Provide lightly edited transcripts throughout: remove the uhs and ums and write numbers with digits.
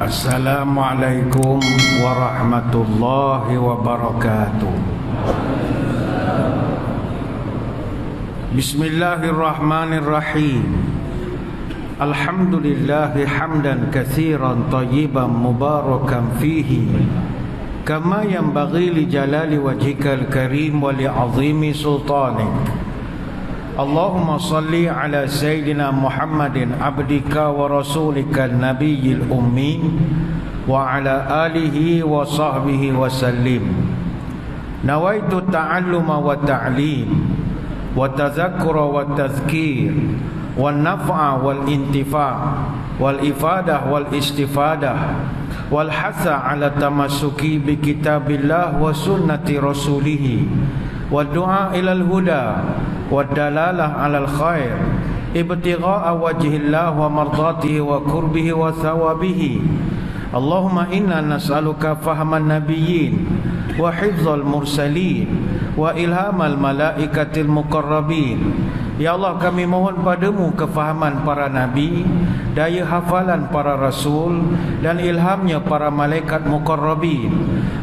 Assalamualaikum warahmatullahi wabarakatuh. Bismillahirrahmanirrahim. Alhamdulillahi hamdan katsiran tayyiban mubarakan fihi kama yanbaghi li jalali wajhikal karim wa li 'azimi sultanik. Allahumma salli ala Sayyidina Muhammadin abdika wa rasulika nabiyil ummi wa ala alihi wa sahbihi wa sallim. Nawaitu ta'alluma wa ta'lim wa tazakkura wa tazkir wa naf'a wal intifa' wal ifadah wal istifadah wal hatha ala tamassuki bi kitabillah wa sunnati rasulih wa du'a ilal huda والدلالة على الخير ابتغاء وجه الله ومرضاته وقربه وثوابه. اللهم إنا نسألك فهم النبيين وحفظ المرسلين وإلهام الملائكة المقربين. Ya Allah, kami mohon padamu kefahaman para nabi, daya hafalan para rasul, dan ilhamnya para malaikat muqarrabin.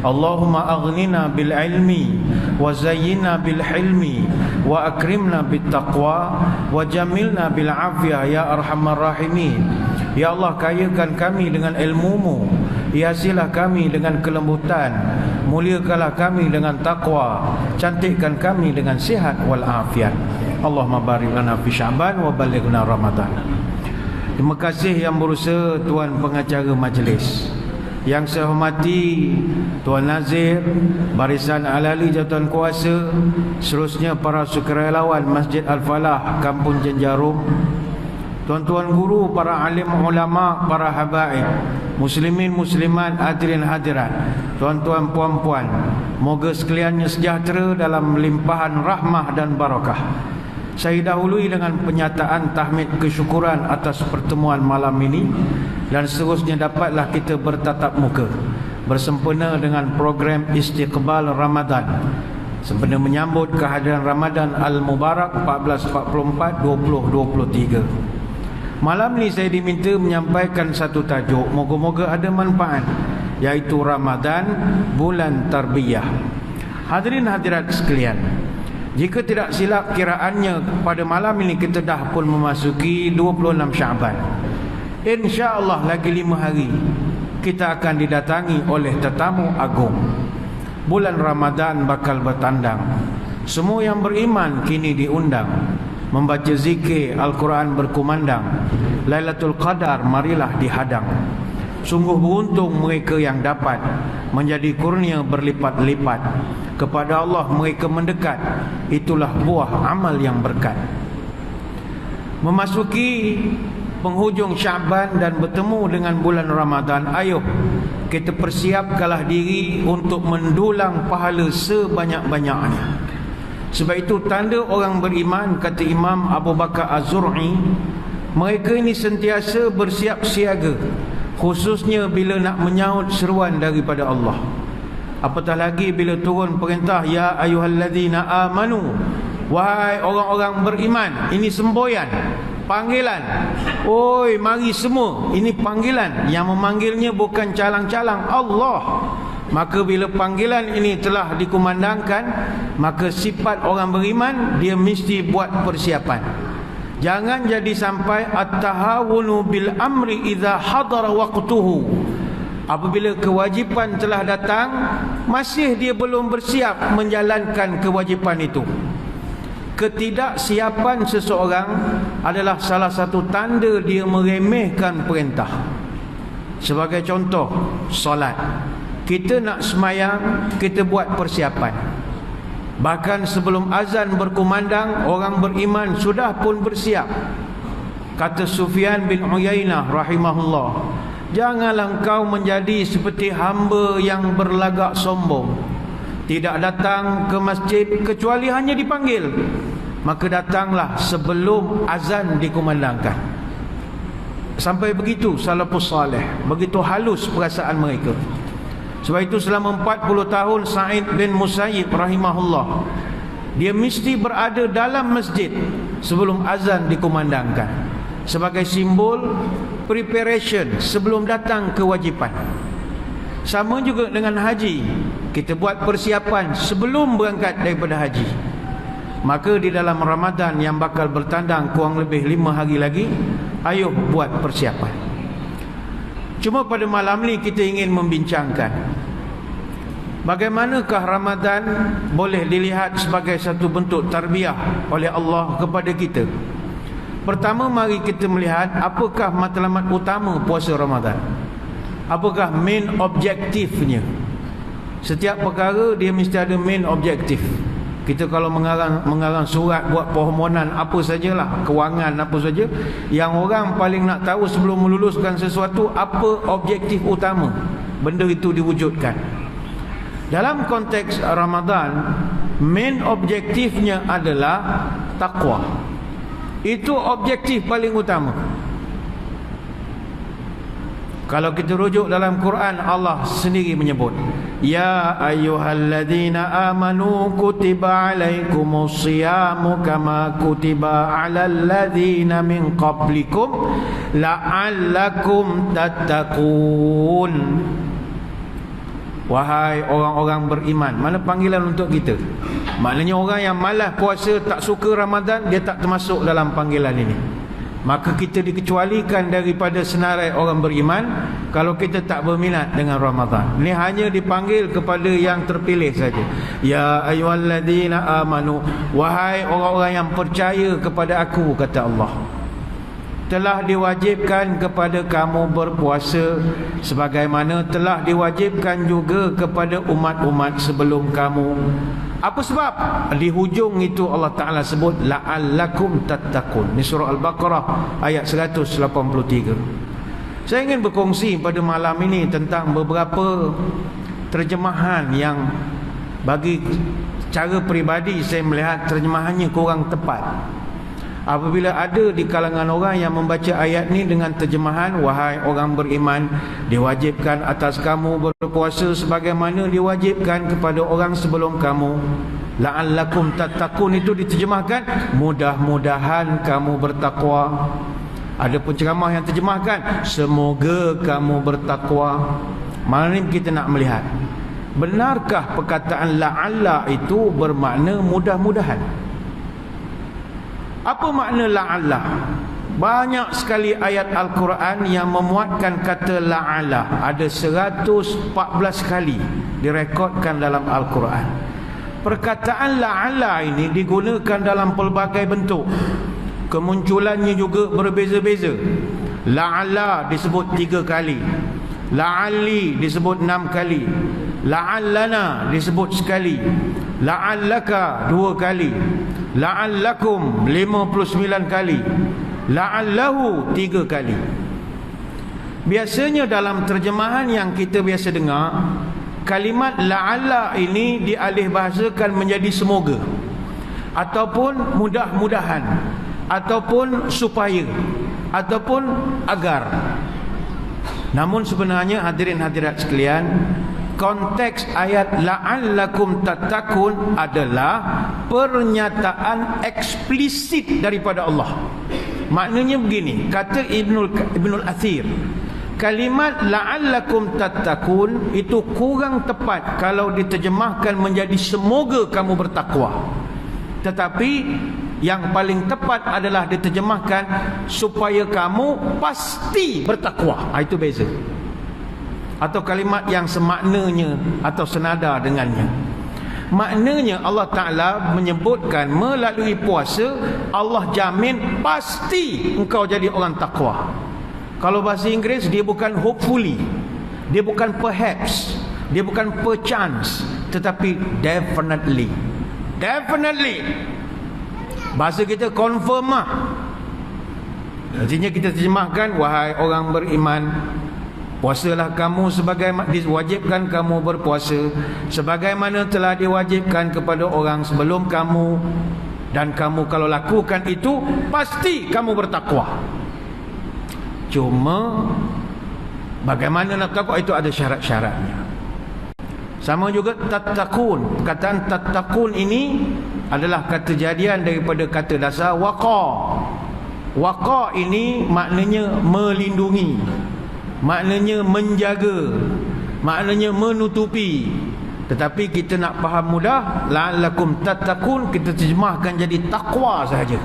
Allahumma aghnina bil ilmi wa zayyinna bil hilmi wa akrimna bit taqwa wa jamilna bil afiyah ya arhamar rahimin. Ya Allah, kayakan kami dengan ilmu-Mu, hiasilah kami dengan kelembutan, muliakanlah kami dengan takwa, cantikkan kami dengan sihat wal afiat. Allahumma barik lana fi Sya'ban wa balighna Ramadan. Terima kasih yang berusaha tuan pengacara majlis. Yang saya hormati Tuan Nazir, Barisan Al-Ali Jawatan Kuasa, seterusnya para sukarelawan Masjid Al-Falah Kampung Jenjarum, tuan-tuan guru, para alim ulama, para habaib, muslimin muslimat, hadirin hadirat, tuan-tuan puan-puan, moga sekaliannya sejahtera dalam limpahan rahmah dan barakah. Saya dahului dengan penyataan tahmid kesyukuran atas pertemuan malam ini, dan seterusnya dapatlah kita bertatap muka bersempena dengan program Istiqbal Ramadan sempena menyambut kehadiran Ramadan Al-Mubarak 1444-2023. Malam ni saya diminta menyampaikan satu tajuk, moga-moga ada manfaat, iaitu Ramadan, bulan tarbiyah. Hadirin hadirat sekalian, jika tidak silap kiraannya pada malam ini kita dah pun memasuki 26 Sya'ban. InsyaAllah lagi 5 hari kita akan didatangi oleh tetamu agung. Bulan Ramadan bakal bertandang. Semua yang beriman kini diundang membaca zikir, Al-Quran berkumandang. Lailatul Qadar marilah dihadang. Sungguh beruntung mereka yang dapat menjadi kurnia berlipat-lipat. Kepada Allah mereka mendekat, itulah buah amal yang berkat. Memasuki penghujung Sya'ban dan bertemu dengan bulan Ramadan, ayuh kita persiapkanlah diri untuk mendulang pahala sebanyak-banyaknya. Sebab itu tanda orang beriman, kata Imam Abu Bakar Az-Zur'i, mereka ini sentiasa bersiap siaga, khususnya bila nak menyaut seruan daripada Allah. Apatah lagi bila turun perintah, ya ayyuhalladzina amanu, wahai orang-orang beriman. Ini semboyan, panggilan. Oi, mari semua. Ini panggilan. Yang memanggilnya bukan calang-calang, Allah. Maka bila panggilan ini telah dikumandangkan, maka sifat orang beriman, dia mesti buat persiapan. Jangan jadi sampai at-tahawunu bil amri idza hadara waqtuhu. Apabila kewajipan telah datang, masih dia belum bersiap menjalankan kewajipan itu. Ketidaksiapan seseorang adalah salah satu tanda dia meremehkan perintah. Sebagai contoh, solat. Kita nak semayang, kita buat persiapan. Bahkan sebelum azan berkumandang, orang beriman sudah pun bersiap. Kata Sufyan bin Uyainah rahimahullah, janganlah engkau menjadi seperti hamba yang berlagak sombong, tidak datang ke masjid kecuali hanya dipanggil. Maka datanglah sebelum azan dikumandangkan. Sampai begitu salafus salih, begitu halus perasaan mereka. Sebab itu selama 40 tahun Sa'id bin Musayyib rahimahullah, dia mesti berada dalam masjid sebelum azan dikumandangkan. sebagai simbol preparation sebelum datang kewajipan. Sama juga dengan haji, kita buat persiapan sebelum berangkat daripada haji. Maka di dalam Ramadan yang bakal bertandang kurang lebih 5 hari lagi, ayo buat persiapan. Cuma pada malam ni kita ingin membincangkan bagaimanakah Ramadan boleh dilihat sebagai satu bentuk tarbiyah oleh Allah kepada kita. Pertama, mari kita melihat apakah matlamat utama puasa Ramadan. Apakah main objektifnya? Setiap perkara dia mesti ada main objektif. Kita kalau mengarang surat, buat permohonan apa sajalah, kewangan apa saja, yang orang paling nak tahu sebelum meluluskan sesuatu, apa objektif utama benda itu diwujudkan. Dalam konteks Ramadan, main objektifnya adalah takwa. Itu objektif paling utama. Kalau kita rujuk dalam Quran, Allah sendiri menyebut, ya ayyuhalladzina amanu kutiba alaikumus siyamu kama kutiba alal ladzina min qablikum la'allakum tattaqun. Wahai orang-orang beriman. Mana panggilan untuk kita? Maknanya orang yang malas puasa, tak suka Ramadan, dia tak termasuk dalam panggilan ini. Maka kita dikecualikan daripada senarai orang beriman kalau kita tak berminat dengan Ramadan. Ini hanya dipanggil kepada yang terpilih saja. Ya ayyuhalladzina amanu, wahai orang-orang yang percaya kepada aku, kata Allah, telah diwajibkan kepada kamu berpuasa sebagaimana telah diwajibkan juga kepada umat-umat sebelum kamu. Apa sebab? Di hujung itu Allah Ta'ala sebut la'allakum tattaqun. Ini surah Al-Baqarah ayat 183. Saya ingin berkongsi pada malam ini tentang beberapa terjemahan yang bagi cara peribadi saya melihat terjemahannya kurang tepat. Apabila ada di kalangan orang yang membaca ayat ni dengan terjemahan, wahai orang beriman, diwajibkan atas kamu berpuasa sebagaimana diwajibkan kepada orang sebelum kamu, la'allakum tattaqun, itu diterjemahkan mudah-mudahan kamu bertakwa. Ada penceramah yang terjemahkan semoga kamu bertakwa. Malam ni kita nak melihat, benarkah perkataan la'alla itu bermakna mudah-mudahan? Apa makna la'alla? Banyak sekali ayat Al-Quran yang memuatkan kata la'alla. Ada 114 kali direkodkan dalam Al-Quran. Perkataan la'alla ini digunakan dalam pelbagai bentuk. Kemunculannya juga berbeza-beza. La'alla disebut 3 kali, la'alli disebut 6 kali, la'allana disebut sekali, la'allaka 2 kali, la'allakum 59 kali, la'allahu 3 kali. Biasanya dalam terjemahan yang kita biasa dengar, kalimat la'alla ini dialih bahasakan menjadi semoga, ataupun mudah-mudahan, ataupun supaya, ataupun agar. Namun sebenarnya hadirin hadirat sekalian, konteks ayat la'allakum tattaqun adalah pernyataan eksplisit daripada Allah. Maknanya begini, kata Ibnul Athir, kalimat la'allakum tattaqun itu kurang tepat kalau diterjemahkan menjadi semoga kamu bertakwa. Tetapi yang paling tepat adalah diterjemahkan supaya kamu pasti bertakwa. Itu beza. Atau kalimat yang semaknanya atau senada dengannya. Maknanya Allah Ta'ala menyebutkan melalui puasa Allah jamin pasti engkau jadi orang takwa. Kalau bahasa Inggeris dia bukan hopefully, dia bukan perhaps, dia bukan perchance, tetapi definitely. Definitely. Bahasa kita confirm lah. Artinya kita terjemahkan, wahai orang beriman, puasalah kamu sebagaimana diwajibkan kamu berpuasa sebagaimana telah diwajibkan kepada orang sebelum kamu, dan kamu kalau lakukan itu pasti kamu bertakwa. Cuma bagaimana nak takwa itu ada syarat-syaratnya. Sama juga tattaqun. Perkataan tattaqun ini adalah kata jadian daripada kata dasar waqa. Waqa ini maknanya melindungi, maknanya menjaga, maknanya menutupi. Tetapi kita nak faham mudah, la'allakum tattaqun, kita terjemahkan jadi takwa sahaja.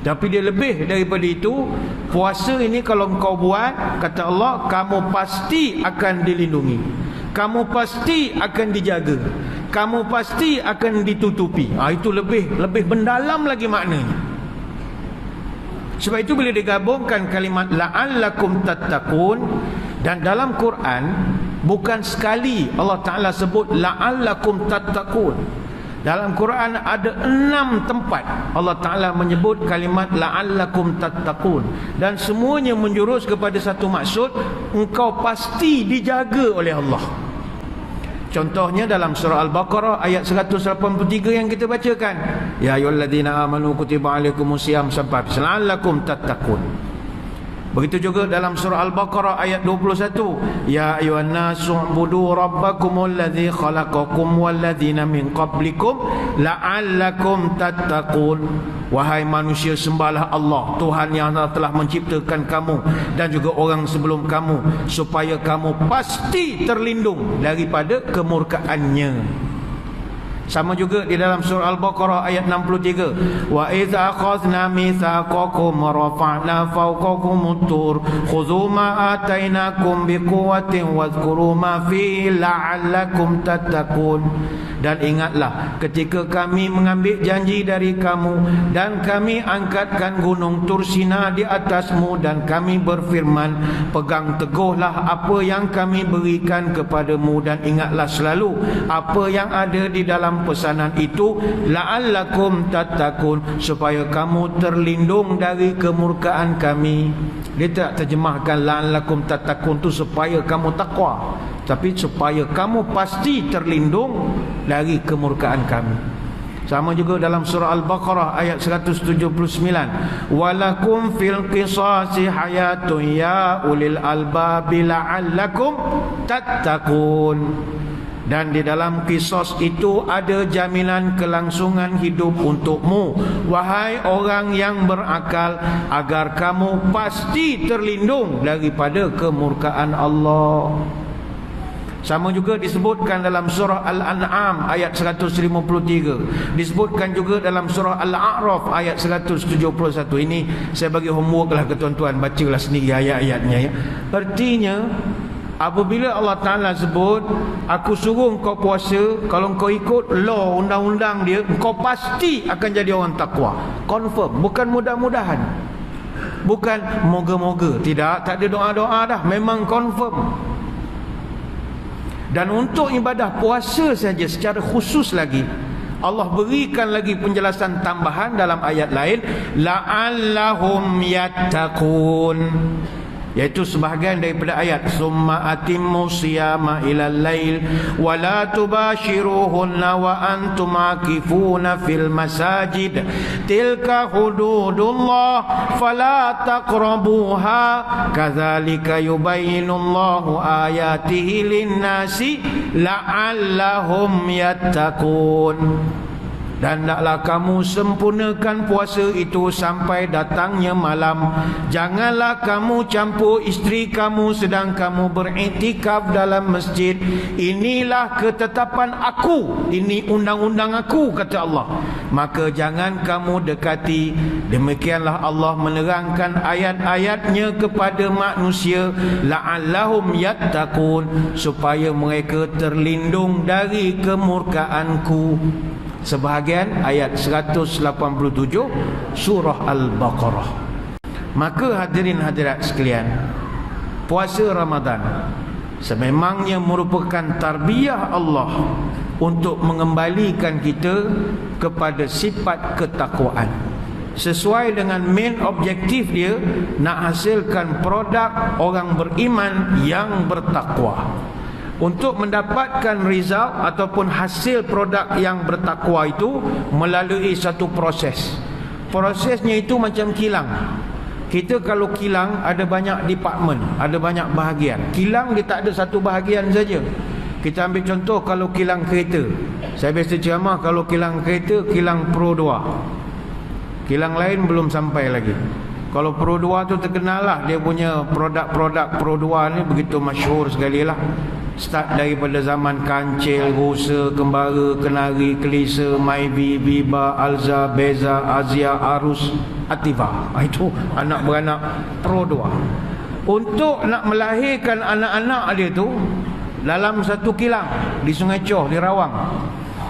Tapi dia lebih daripada itu. Puasa ini kalau engkau buat, kata Allah, kamu pasti akan dilindungi, kamu pasti akan dijaga, kamu pasti akan ditutupi. Itu lebih mendalam lagi maknanya. Sebab itu bila digabungkan kalimat la'allakum tattaqun, dan dalam Quran bukan sekali Allah Ta'ala sebut la'allakum tattaqun. Dalam Quran ada 6 tempat Allah Ta'ala menyebut kalimat la'allakum tattaqun, dan semuanya menjurus kepada satu maksud, engkau pasti dijaga oleh Allah. Contohnya dalam surah Al-Baqarah ayat 183 yang kita bacakan, ya ayyuhalladzina amanu kutiba alaikumusiyam sampai la'allakum tattaqun. Begitu juga dalam surah Al-Baqarah ayat 21, ya ayyuhan nasu ubudu rabbakumul ladzi khalaqakum walladzina min qablikum la'allakum tattaqun. Wahai manusia, sembahlah Allah, Tuhan yang telah menciptakan kamu dan juga orang sebelum kamu, supaya kamu pasti terlindung daripada kemurkaannya. Sama juga di dalam surah Al-Baqarah ayat 63, wa idza akhadna mitsaqakum wa rafa'na fawqakumut tur khudhu ma atainakum biquwwatin wadhkuru ma fihi la'allakum tattaqun. Dan ingatlah ketika kami mengambil janji dari kamu dan kami angkatkan gunung Tursina di atasmu, dan kami berfirman, pegang teguhlah apa yang kami berikan kepadamu, dan ingatlah selalu apa yang ada di dalam pesanan itu, la'allakum tattaqun, supaya kamu terlindung dari kemurkaan kami. Dia tak terjemahkan la'allakum tattaqun tu supaya kamu takwa, tapi supaya kamu pasti terlindung dari kemurkaan kami. Sama juga dalam surah Al-Baqarah ayat 179, walakum fil qisasi hayatun ya ulil albabi la'allakum tattaqun. Dan di dalam kisos itu ada jaminan kelangsungan hidup untukmu, wahai orang yang berakal, agar kamu pasti terlindung daripada kemurkaan Allah. Sama juga disebutkan dalam surah Al-An'am ayat 153. Disebutkan juga dalam surah Al-A'raf ayat 171. Ini saya bagi homework lah ke tuan-tuan, bacalah sendiri ayat-ayatnya ya. Artinya, apabila Allah Ta'ala sebut, aku suruh kau puasa, kalau kau ikut law, undang-undang dia, kau pasti akan jadi orang takwa. Confirm, bukan mudah-mudahan, bukan moga-moga. Tidak, tak ada doa-doa dah, memang confirm. Dan untuk ibadah puasa saja secara khusus lagi, Allah berikan lagi penjelasan tambahan dalam ayat lain, la'allahum yattaqun, iaitu sebahagian daripada ayat, summa atimmu siyama ilal lail wa la tubashiruhunna wa antum akifuna fil masajid tilka hududullah fala taqrabuha kadzalika yubayyinullahu ayatihi linnasi la'allahum yattaqun. Dan hendaklah kamu sempurnakan puasa itu sampai datangnya malam. Janganlah kamu campur isteri kamu sedang kamu beriktikaf dalam masjid. Inilah ketetapan aku, ini undang-undang aku, kata Allah. Maka jangan kamu dekati. Demikianlah Allah menerangkan ayat-ayatnya kepada manusia, la'allahum yattaqun, supaya mereka terlindung dari kemurkaanku. Sebahagian ayat 187 surah Al-Baqarah. Maka hadirin hadirat sekalian, puasa Ramadan sememangnya merupakan tarbiyah Allah untuk mengembalikan kita kepada sifat ketakwaan. Sesuai dengan main objektif dia, nak hasilkan produk orang beriman yang bertakwa. Untuk mendapatkan result ataupun hasil produk yang bertakwa itu melalui satu proses. Prosesnya itu macam kilang. Kita kalau kilang ada banyak department, ada banyak bahagian. Kilang dia tak ada satu bahagian saja. Kita ambil contoh kalau kilang kereta. Saya biasa ceramah kalau kilang kereta, kilang Pro 2. Kilang lain belum sampai lagi. Kalau Pro 2 tu terkenal lah, dia punya produk-produk Pro 2 ni begitu masyhur sekali lah. Start daripada zaman Kancil, Rusa, Kembara, Kenari, Kelisa, Myvi, Biba, Alza, Beza, Azia, Arus, Ativa. Itu anak beranak Pro 2. Untuk nak melahirkan anak-anak dia tu dalam satu kilang di Sungai Choh, di Rawang.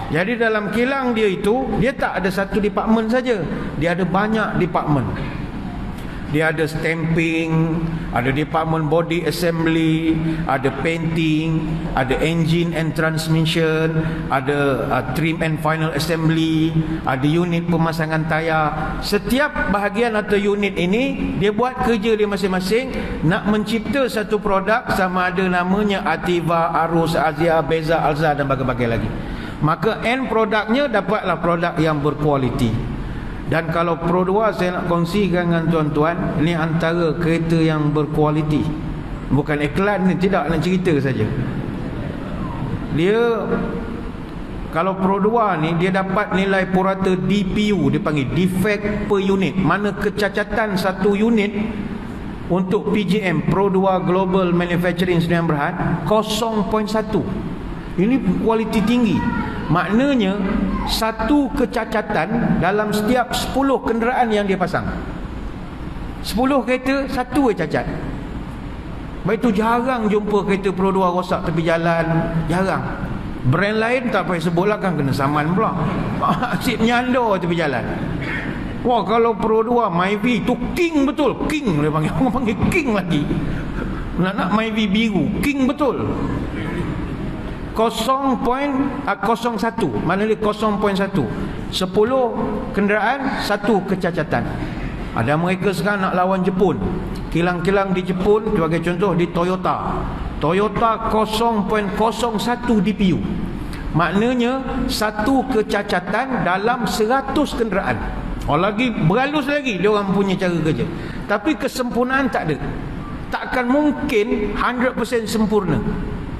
Jadi dalam kilang dia itu, dia tak ada satu department saja, dia ada banyak department. Dia ada stamping, ada department body assembly, ada painting, ada engine and transmission, ada trim and final assembly, ada unit pemasangan tayar. Setiap bahagian atau unit ini dia buat kerja dia masing-masing nak mencipta satu produk, sama ada namanya Ativa, Arus, Azia, Beza, Alza dan berbagai-bagai lagi. Maka end produknya dapatlah produk yang berkualiti. Dan kalau Pro 2 saya nak kongsikan dengan tuan-tuan, ni antara kereta yang berkualiti. Bukan iklan ni, tidak, nak cerita saja. Dia kalau Pro 2 ni dia dapat nilai purata DPU, dia panggil defect per unit. Mana kecacatan satu unit untuk PGM Pro 2 Global Manufacturing Sdn Bhd 0.1. Ini kualiti tinggi. Maknanya satu kecacatan dalam setiap 10 kenderaan yang dia pasang. 10 kereta, satu cacat. Baik tu jarang jumpa kereta Pro 2 rosak tepi jalan, jarang. Brand lain tak payah sebutlah, kan kena saman pula. Asyik menyandar tepi jalan. Wah, kalau Pro 2 Myvi tu king betul, king dia panggil. Orang panggil king lagi. Nak Myvi biru, king betul. 0.01, maknanya 0.1. 10 kenderaan, satu kecacatan. Ada mereka sekarang nak lawan Jepun. Kilang-kilang di Jepun, sebagai contoh di Toyota 0.01 DPU. Maknanya satu kecacatan dalam 100 kenderaan. Lagi berhalus lagi dia orang punya cara kerja. Tapi kesempurnaan tak ada. Takkan mungkin 100% sempurna.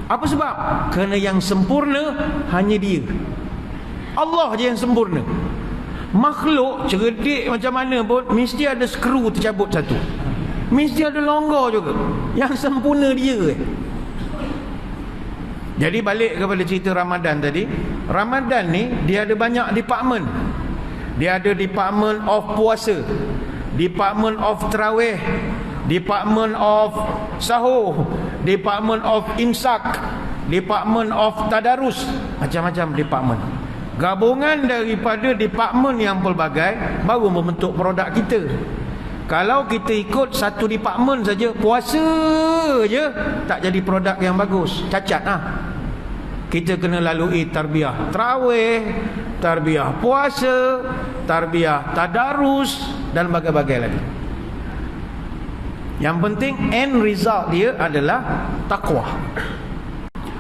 Apa sebab? Kerana yang sempurna hanya dia. Allah je yang sempurna. Makhluk cerdik macam mana pun mesti ada skru tercabut satu, mesti ada longgar juga. Yang sempurna dia. Jadi balik kepada cerita Ramadan tadi. Ramadan ni dia ada banyak department. Dia ada department of puasa, department of tarawih, department of sahur, department of imsak, department of tadarus, macam-macam department. Gabungan daripada department yang pelbagai baru membentuk produk kita. Kalau kita ikut satu department saja, puasa je, tak jadi produk yang bagus, cacat lah. Kita kena lalui tarbiyah tarawih, tarbiyah puasa, tarbiyah tadarus dan bagai-bagai lagi. Yang penting end result dia adalah takwa.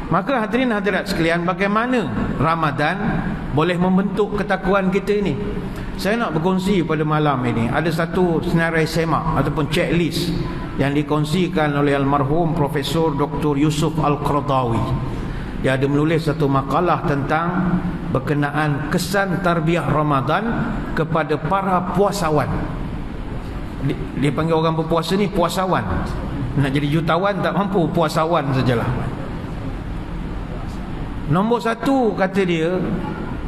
Maka hadirin hadirat sekalian, bagaimana Ramadan boleh membentuk ketakwaan kita ini? Saya nak berkongsi pada malam ini. Ada satu senarai semak ataupun checklist yang dikongsikan oleh almarhum Profesor Dr. Yusuf Al-Qaradawi. Dia ada menulis satu makalah tentang berkenaan kesan tarbiyah Ramadan kepada para puasawan. Dia panggil orang berpuasa ni puasawan. Nak jadi jutawan tak mampu, puasawan sajalah. Nombor satu, kata dia,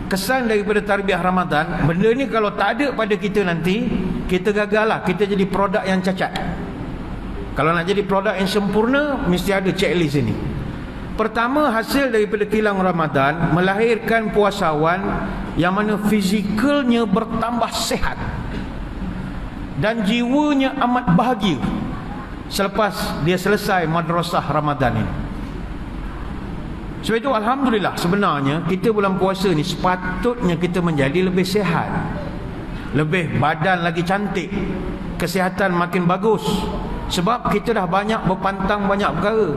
kesan daripada tarbiyah Ramadan, benda ni kalau tak ada pada kita nanti, kita gagal lah, kita jadi produk yang cacat. Kalau nak jadi produk yang sempurna, mesti ada checklist ini. Pertama, hasil daripada kilang Ramadan melahirkan puasawan yang mana fizikalnya bertambah sehat dan jiwanya amat bahagia selepas dia selesai madrasah Ramadan ini. Sebab itu alhamdulillah, sebenarnya kita bulan puasa ni sepatutnya kita menjadi lebih sihat, lebih badan lagi cantik, kesihatan makin bagus. Sebab kita dah banyak berpantang banyak perkara.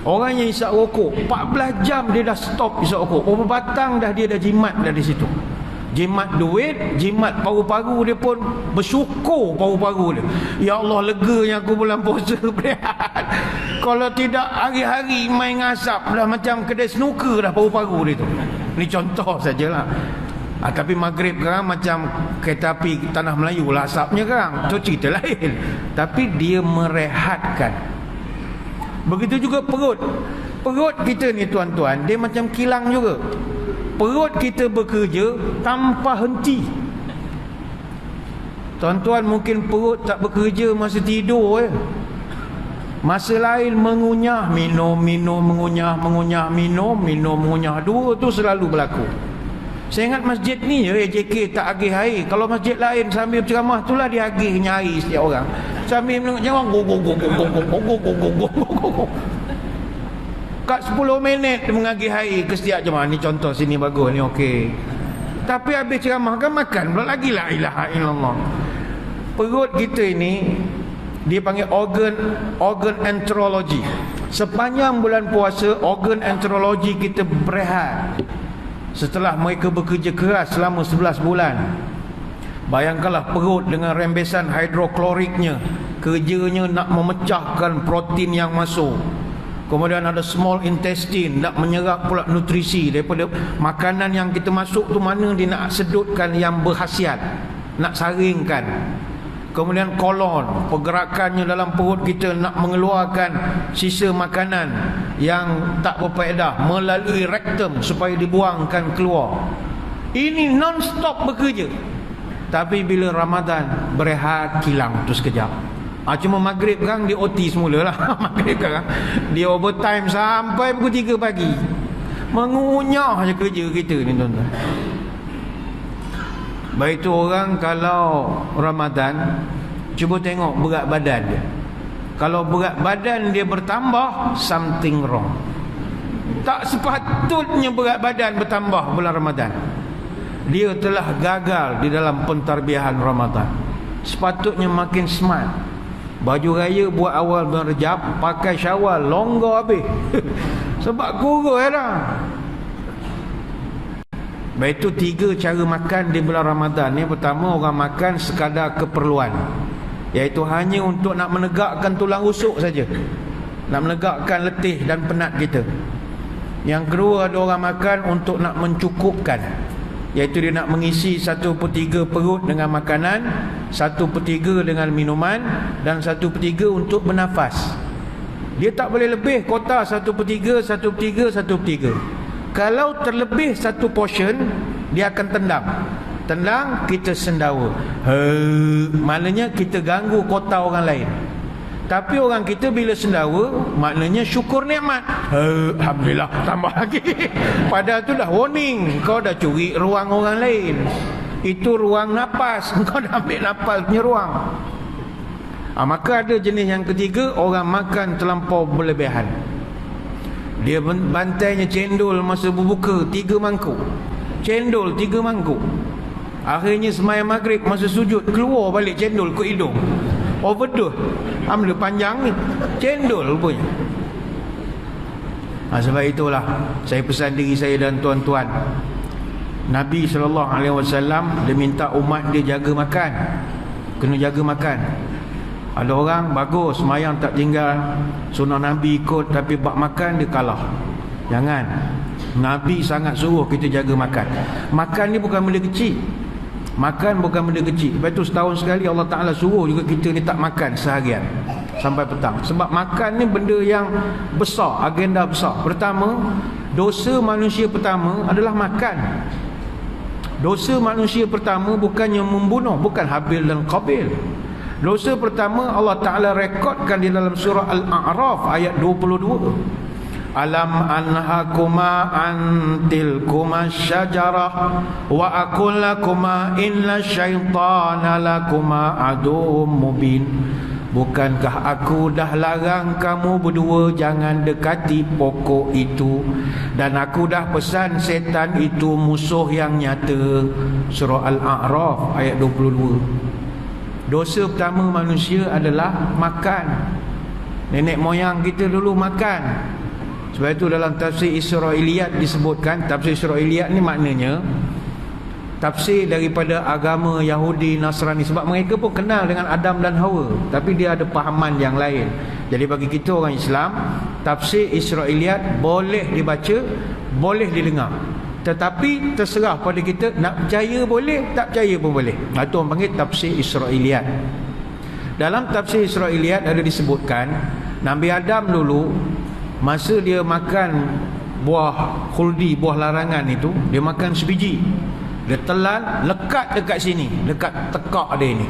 Orang yang isap rokok 14 jam dia dah stop isap rokok, berapa batang dah dia dah jimat dah di situ. Jimat duit, jimat paru-paru dia pun bersyukur paru-paru dia. Ya Allah, leganya aku bulan puasa berehat. Kalau tidak hari-hari main asap dah macam kedai snooker dah paru-paru dia tu. Ni contoh sajalah. Tapi maghrib sekarang macam kereta api tanah Melayu lah asapnya sekarang. Itu cerita lain. Tapi dia merehatkan. Begitu juga perut. Perut kita ni tuan-tuan, dia macam kilang juga. Perut kita bekerja tanpa henti. Tuan-tuan mungkin perut tak bekerja masa tidur Masa lain mengunyah, minum, mengunyah, minum, mengunyah. Dua tu selalu berlaku. Saya ingat masjid ni je AJK tak agih air. Kalau masjid lain sambil ceramah itulah dia agihnya air setiap orang. Sambil menengok ceramah kat 10 minit dia mengagih air ke setiap jemaah. Ni contoh sini bagus ni okey. Tapi habis ceramah kan makan pula lagi la ilaha illallah. Perut kita ini dia panggil organ enterology. Sepanjang bulan puasa organ enterology kita berehat. Setelah mereka bekerja keras selama 11 bulan. Bayangkanlah perut dengan rembesan hidrokloriknya, kerjanya nak memecahkan protein yang masuk. Kemudian ada small intestine, nak menyerap pula nutrisi daripada makanan yang kita masuk tu, mana dia nak sedutkan yang berkhasiat, nak saringkan. Kemudian kolon, pergerakannya dalam perut kita nak mengeluarkan sisa makanan yang tak berfaedah melalui rektum supaya dibuangkan keluar. Ini non-stop bekerja. Tapi bila Ramadan berehat, kilang tu sekejap. Cuma maghrib kan dia OT semula lah. Maghrib kan dia overtime sampai pukul 3 pagi. Mengunyah je kerja kita ni tuan-tuan. Baik tu orang kalau Ramadan, cuba tengok berat badan dia. Kalau berat badan dia bertambah, something wrong. Tak sepatutnya berat badan bertambah bulan Ramadan. Dia telah gagal di dalam pentarbiahan Ramadan. Sepatutnya makin smart. Baju raya buat awal bulan Rejab, pakai Syawal longgar habis. Sebab kurus dah. Baik itu 3 cara makan di bulan Ramadan ni. Pertama, orang makan sekadar keperluan, iaitu hanya untuk nak menegakkan tulang rusuk saja, nak menegakkan letih dan penat kita. Yang kedua, ada orang makan untuk nak mencukupkan, iaitu dia nak mengisi 1/3 perut dengan makanan, 1/3 dengan minuman, dan 1/3 untuk bernafas. Dia tak boleh lebih kota 1/3, 1/3, 1/3. Kalau terlebih 1 portion, dia akan tendang. Tendang, kita sendawa. Maknanya kita ganggu kota orang lain. Tapi orang kita bila sendawa, maknanya syukur nikmat. Alhamdulillah, tambah lagi. Padahal tu dah warning, kau dah curi ruang orang lain. Itu ruang napas, kau dah ambil napas punya ruang. Maka ada jenis yang ketiga, orang makan terlampau berlebihan. Dia bantainya cendol masa berbuka 3 mangkuk. Cendol 3 mangkuk. Akhirnya sembahyang maghrib masa sujud keluar balik cendol ke hidung. Overdose. Ambil panjang ni cendol rupanya. Sebab itulah saya pesan diri saya dan tuan-tuan, Nabi SAW dia minta umat dia jaga makan. Kena jaga makan. Ada orang bagus sembahyang tak tinggal, sunnah Nabi ikut, tapi bab makan dia kalah. Jangan. Nabi sangat suruh kita jaga makan. Makan ni bukan benda kecil. Makan bukan benda kecil. Lepas tu setahun sekali Allah Ta'ala suruh juga kita ni tak makan seharian sampai petang. Sebab makan ni benda yang besar, agenda besar. Pertama, dosa manusia pertama adalah makan. Dosa manusia pertama bukannya membunuh, bukan Habil dan Qabil. Dosa pertama Allah Ta'ala rekodkan di dalam surah Al-A'raf ayat 22. Alam anhakuma antilkuma syajarah wa aqul lakuma inna syaitana lakuma adum mubin. Bukankah aku dah larang kamu berdua jangan dekati pokok itu, dan aku dah pesan setan itu musuh yang nyata. Surah Al-A'raf ayat 22. Dosa pertama manusia adalah makan. Nenek moyang kita dulu makan. Sebab itu dalam tafsir Israiliyat disebutkan, tafsir Israiliyat ni maknanya tafsir daripada agama Yahudi, Nasrani. Sebab mereka pun kenal dengan Adam dan Hawa, tapi dia ada pahaman yang lain. Jadi bagi kita orang Islam, tafsir Israiliyat boleh dibaca, boleh didengar, Tetapi terserah pada kita, nak percaya boleh, tak percaya pun boleh. Itu orang panggil tafsir Israiliyat. Dalam tafsir Israiliyat ada disebutkan Nabi Adam dulu, masa dia makan buah khuldi, buah larangan itu, dia makan sebiji, dia telan, lekat dekat sini, dekat tekak dia ni.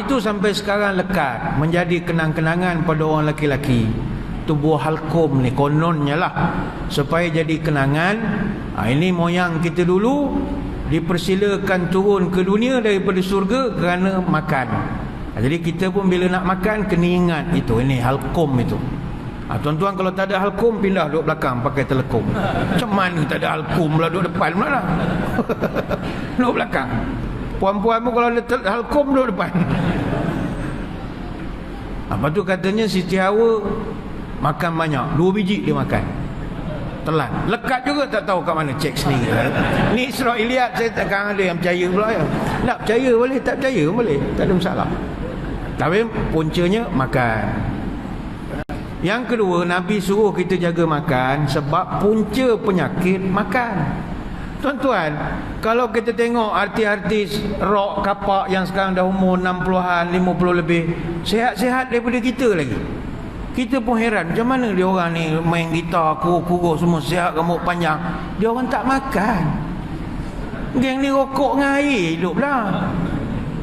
Itu sampai sekarang lekat, menjadi kenang-kenangan pada orang lelaki-lelaki. Itu buah halkum ni, kononnya lah, supaya jadi kenangan. Ini moyang kita dulu dipersilakan turun ke dunia daripada surga kerana makan. Jadi kita pun bila nak makan kena ingat itu, ini halkum itu. Tuan-tuan kalau tak ada halkum, pindah duduk belakang pakai telekom. Macam mana tak ada halkum pula duduk depan pula lah. Duduk belakang. Puan-puan pun kalau ada halkum duduk depan. Apa tu katanya Siti Hawa makan banyak, 2 biji dia makan, telan, lekat juga, tak tahu kat mana, cek sendiri. Ni Israiliyat, saya takkan ada yang percaya pula ya. Nak percaya boleh, tak percaya boleh, tak ada masalah. Tapi puncanya makan. Yang kedua, Nabi suruh kita jaga makan sebab punca penyakit makan. Tuan-tuan, kalau kita tengok artis-artis rock kapak yang sekarang dah umur 60-an, 50 lebih, sihat-sihat daripada kita lagi. Kita pun heran, macam mana dia orang ni main gitar, kurus-kurus semua, sihat, rambut panjang. Dia orang tak makan. Geng ni rokok dengan air hidup lah.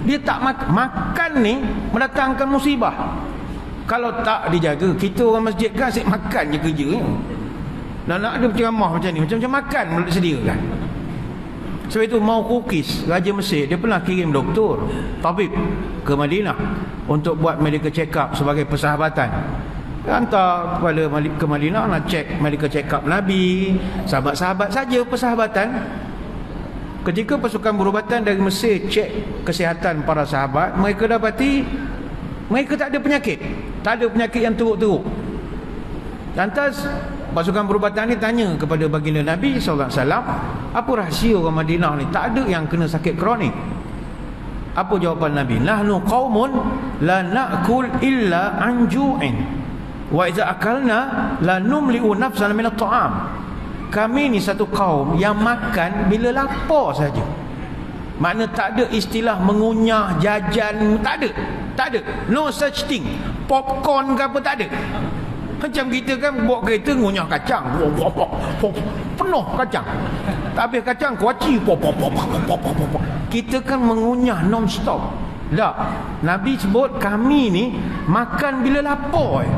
Dia tak makan. Makan ni mendatangkan musibah. Kalau tak dijaga, kita orang masjid kan asyik makan je kerjanya. Dan nak ada ceramah macam ni, macam-macam makan boleh sediakan. Sebab itu mau Kukis, Raja Mesir, dia pernah kirim doktor, tabib ke Madinah untuk buat medical check up sebagai persahabatan. Hantar kepada ke Madinah nak cek medical check up Nabi, sahabat-sahabat saja, persahabatan. Ketika pasukan berubatan dari Mesir cek kesihatan para sahabat, mereka dapati mereka tak ada penyakit. Tak ada penyakit yang teruk-teruk. Lantas pasukan berubatan ni tanya kepada baginda Nabi SAW, apa rahsia orang Madinah ni tak ada yang kena sakit kronik? Apa jawapan Nabi? Nahnu qaumun la na'kul illa an ju'in wa idza akalna la numli'u nafsana min at-ta'am. Kami ni satu kaum yang makan bila lapar saja. Makna tak ada istilah mengunyah, jajan, tak ada. Tak ada. No such thing. Popcorn ke apa tak ada. Macam kita kan bawa kereta ngunyah kacang, penuh kacang, tak habis kacang kuaci, kita kan mengunyah non-stop. Tak, Nabi sebut kami ni makan bila lapar.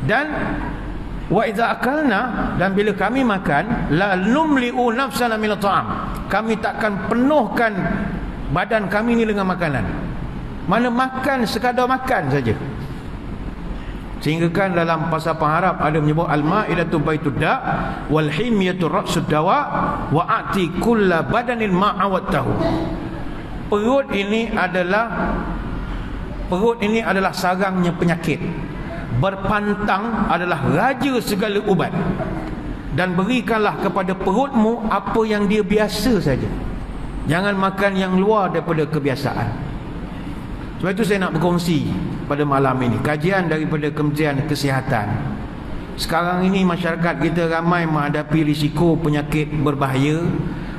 Dan wa idza akalna, dan bila kami makan, la numli'u nafsana min at-ta'am, kami takkan penuhkan badan kami ni dengan makanan. Mana makan sekadar makan saja. Sehingga kan dalam pasal pengharap ada menyebut al-ma'idatu baitud da' wal himyatu ra'sud dawa wa ati kulla badanin ma'awatahu. Perut ini adalah sarangnya penyakit. Berpantang adalah raja segala ubat. Dan berikanlah kepada perutmu apa yang dia biasa saja. Jangan makan yang luar daripada kebiasaan. Sebab itu saya nak berkongsi pada malam ini kajian daripada Kementerian Kesihatan. Sekarang ini masyarakat kita ramai menghadapi risiko penyakit berbahaya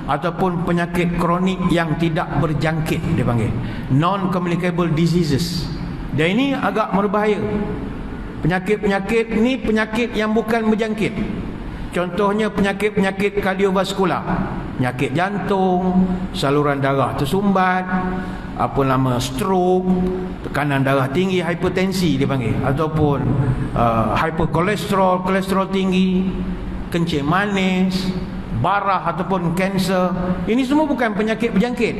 ataupun penyakit kronik yang tidak berjangkit, dia panggil non-communicable diseases. Dan ini agak berbahaya. Penyakit-penyakit ni penyakit yang bukan berjangkit. Contohnya penyakit-penyakit kardiovaskular, penyakit jantung, saluran darah tersumbat, stroke, tekanan darah tinggi, hipertensi dia panggil, ataupun hyperkolesterol, kolesterol tinggi, kencing manis, barah ataupun kanser. Ini semua bukan penyakit berjangkit.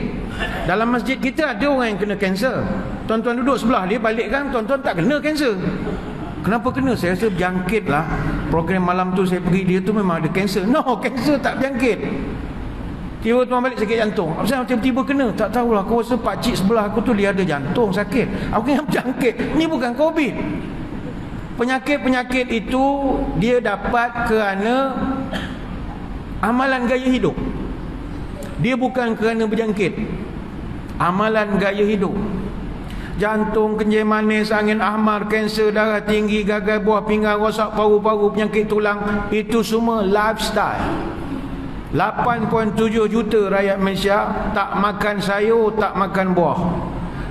Dalam masjid kita ada orang yang kena kanser. Tuan-tuan duduk sebelah dia, balik kan tuan-tuan tak kena kanser. Kenapa kena? Saya rasa berjangkit lah. Program malam tu saya pergi, dia tu memang ada kanser. No, kanser tak berjangkit. Tiba tuan balik sakit jantung. Apa sebab tiba-tiba kena? Tak tahulah. Aku rasa pakcik sebelah aku tu dia ada jantung sakit. Aku yang berjangkit. Ini bukan COVID. Penyakit-penyakit itu dia dapat kerana amalan gaya hidup. Dia bukan kerana berjangkit. Amalan gaya hidup. Jantung, kencing manis, angin ahmar, kanser, darah tinggi, gagal buah pinggang, rosak paru-paru, penyakit tulang, itu semua lifestyle. 8.7 juta rakyat Malaysia tak makan sayur, tak makan buah.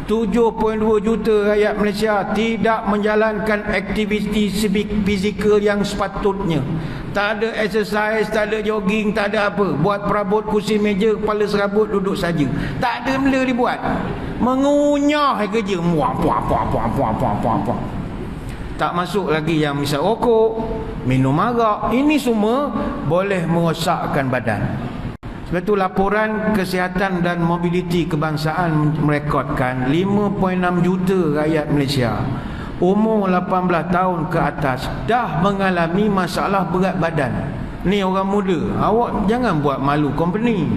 7.2 juta rakyat Malaysia tidak menjalankan aktiviti fizikal yang sepatutnya. Tak ada exercise, tak ada jogging, tak ada apa. Buat perabot kursi meja, kepala serabut, duduk saja. Tak ada benda dibuat. Mengunyah kerja. Tak masuk lagi yang misal rokok, minum arak. Ini semua boleh merosakkan badan. Sebab itu laporan kesihatan dan mobiliti kebangsaan merekodkan 5.6 juta rakyat Malaysia umur 18 tahun ke atas dah mengalami masalah berat badan. Ni orang muda, awak jangan buat malu company.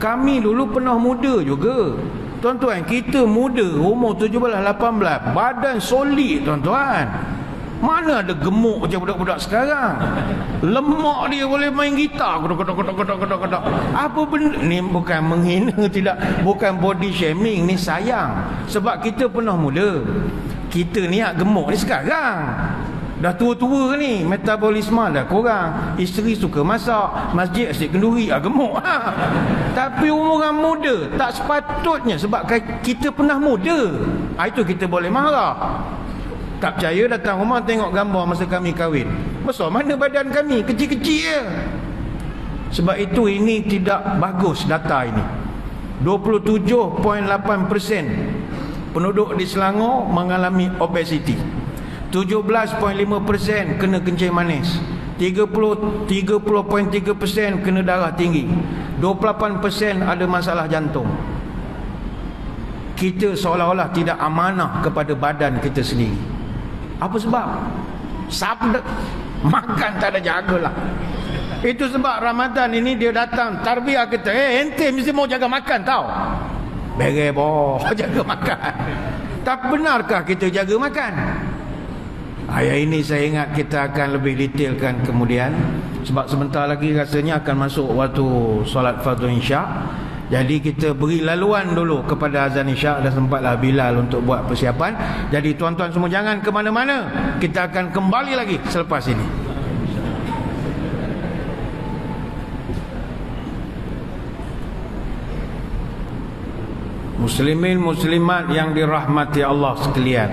Kami dulu pernah muda juga. Tuan-tuan, kita muda umur 17-18, badan solid tuan-tuan. Mana ada gemuk macam budak-budak sekarang. Lemak dia boleh main gitar. Kodok. Apa benda ni? Bukan menghina, tidak, bukan body shaming, ni sayang. Sebab kita pernah muda. Kita ni gemuk ni sekarang. Dah tua-tua ni, metabolisme dah kurang. Isteri suka masak, masjid asyik kenduri, gemuk. Tapi umuran muda tak sepatutnya, sebab kita pernah muda. Itu kita boleh marah. Tak percaya, datang rumah tengok gambar masa kami kahwin. Besar mana badan kami, kecil-kecil je. Sebab itu ini tidak bagus data ini. 27.8% penduduk di Selangor mengalami obesiti. 17.5% kena kencing manis. 30.3% kena darah tinggi. 28% ada masalah jantung. Kita seolah-olah tidak amanah kepada badan kita sendiri. Apa sebab? Sabda makan tak ada jagalah. Itu sebab Ramadan ini dia datang tarbiyah kita. Ente mesti mau jaga makan tau. Bere boh jaga makan. Tak benarkah kita jaga makan? Ayat ini saya ingat kita akan lebih detailkan kemudian. Sebab sebentar lagi rasanya akan masuk waktu solat fardu isyak. Jadi kita beri laluan dulu kepada azan isyak. Dah sempatlah Bilal untuk buat persiapan. Jadi tuan-tuan semua jangan ke mana-mana. Kita akan kembali lagi selepas ini. Muslimin muslimat yang dirahmati Allah sekalian,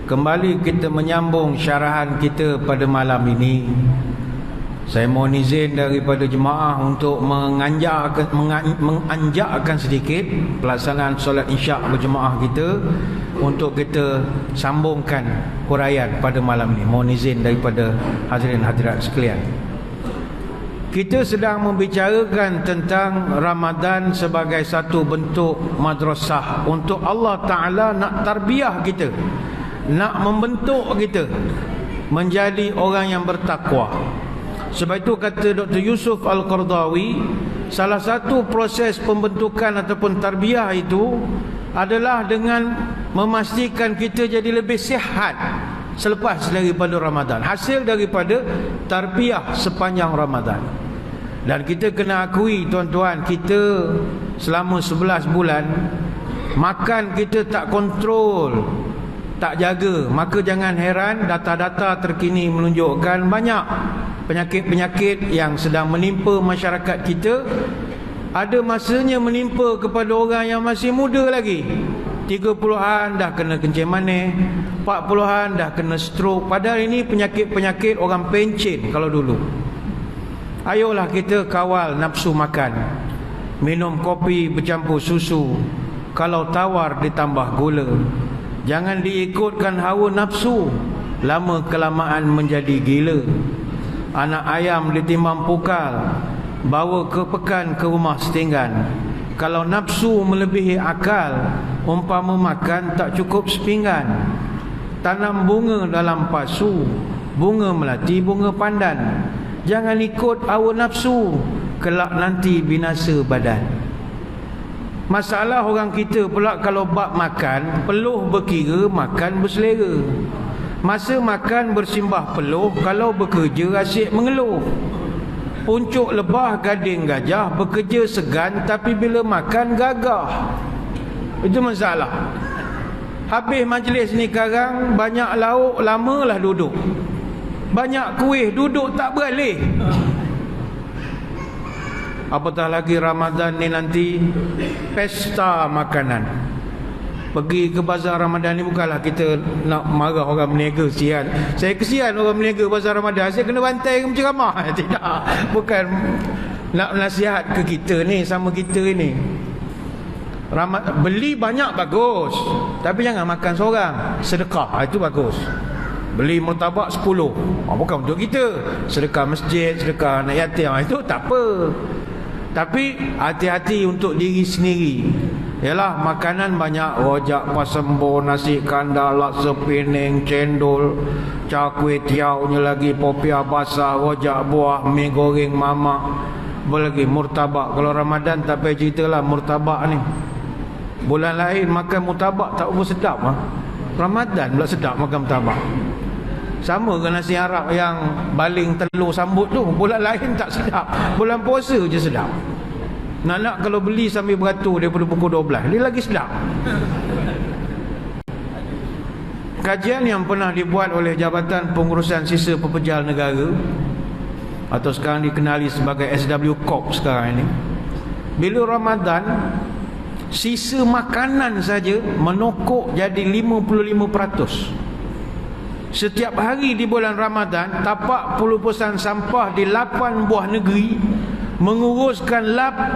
kembali kita menyambung syarahan kita pada malam ini. Saya mohon izin daripada jemaah untuk menganjakkan sedikit pelaksanaan solat isyak berjemaah kita, untuk kita sambungkan huraian pada malam ini. Mohon izin daripada hadirin hadirat sekalian. Kita sedang membicarakan tentang Ramadan sebagai satu bentuk madrasah untuk Allah Ta'ala nak tarbiyah kita, nak membentuk kita menjadi orang yang bertakwa. Sebab itu kata Dr. Yusuf Al-Qardawi, salah satu proses pembentukan ataupun tarbiyah itu adalah dengan memastikan kita jadi lebih sihat selepas daripada Ramadan, hasil daripada tarbiyah sepanjang Ramadan. Dan kita kena akui tuan-tuan, kita selama 11 bulan makan kita tak kontrol, tak jaga. Maka jangan heran data-data terkini menunjukkan banyak penyakit-penyakit yang sedang menimpa masyarakat kita. Ada masanya menimpa kepada orang yang masih muda lagi. 30-an dah kena kencing manis, 40-an dah kena stroke. Padahal ini penyakit-penyakit orang pencen kalau dulu. Ayolah kita kawal nafsu makan. Minum kopi bercampur susu, kalau tawar ditambah gula. Jangan diikutkan hawa nafsu, lama kelamaan menjadi gila. Anak ayam ditimbang pukal, bawa ke pekan ke rumah setinggan. Kalau nafsu melebihi akal, umpama makan tak cukup sepinggan. Tanam bunga dalam pasu, bunga melati, bunga pandan. Jangan ikut hawa nafsu, kelak nanti binasa badan. Masalah orang kita pula kalau bab makan, peluh berkira, makan berselera. Masa makan bersimbah peluh, kalau bekerja asyik mengeluh. Puncuk lebah gading gajah, bekerja segan tapi bila makan gagah. Itu masalah. Habis majlis ni sekarang, banyak lauk, lamalah duduk. Banyak kuih, duduk tak beralih. Apatah lagi Ramadan ni nanti pesta makanan. Pergi ke bazar Ramadan ni bukanlah kita nak marah orang berniaga, sian. Saya kesian orang berniaga bazar Ramadan, saya kena bantai ke penceramah. Tidak, bukan nak nasihat ke kita ni, sama kita ni. Beli banyak bagus, tapi jangan makan seorang. Sedekah, itu bagus. Beli murtabak 10, bukan untuk kita. Sedekah masjid, sedekah anak yatim, itu tak apa. Tapi hati-hati untuk diri sendiri. Yalah, makanan banyak, rojak, pasembo, nasi kandar, laksa pening, cendol, char kway teow-nya lagi, popiah basah, rojak buah, mi goreng mamak, berlagi murtabak. Kalau Ramadan tak payah ceritalah murtabak ni. Bulan lain makan murtabak tak apa sedap lah. Ramadan pula sedap makan murtabak. Sama ke nasi Arab yang baling telur sambut tu, bulan lain tak sedap, bulan puasa je sedap. Nak kalau beli sambil beratur daripada pukul 12, dia lagi sedap. Kajian yang pernah dibuat oleh Jabatan Pengurusan Sisa Pepejal Negara, atau sekarang dikenali sebagai SW Corp sekarang ini, bila Ramadan, sisa makanan saja menokok jadi 55%. Setiap hari di bulan Ramadan, tapak pelupusan sampah di 8 buah negeri menguruskan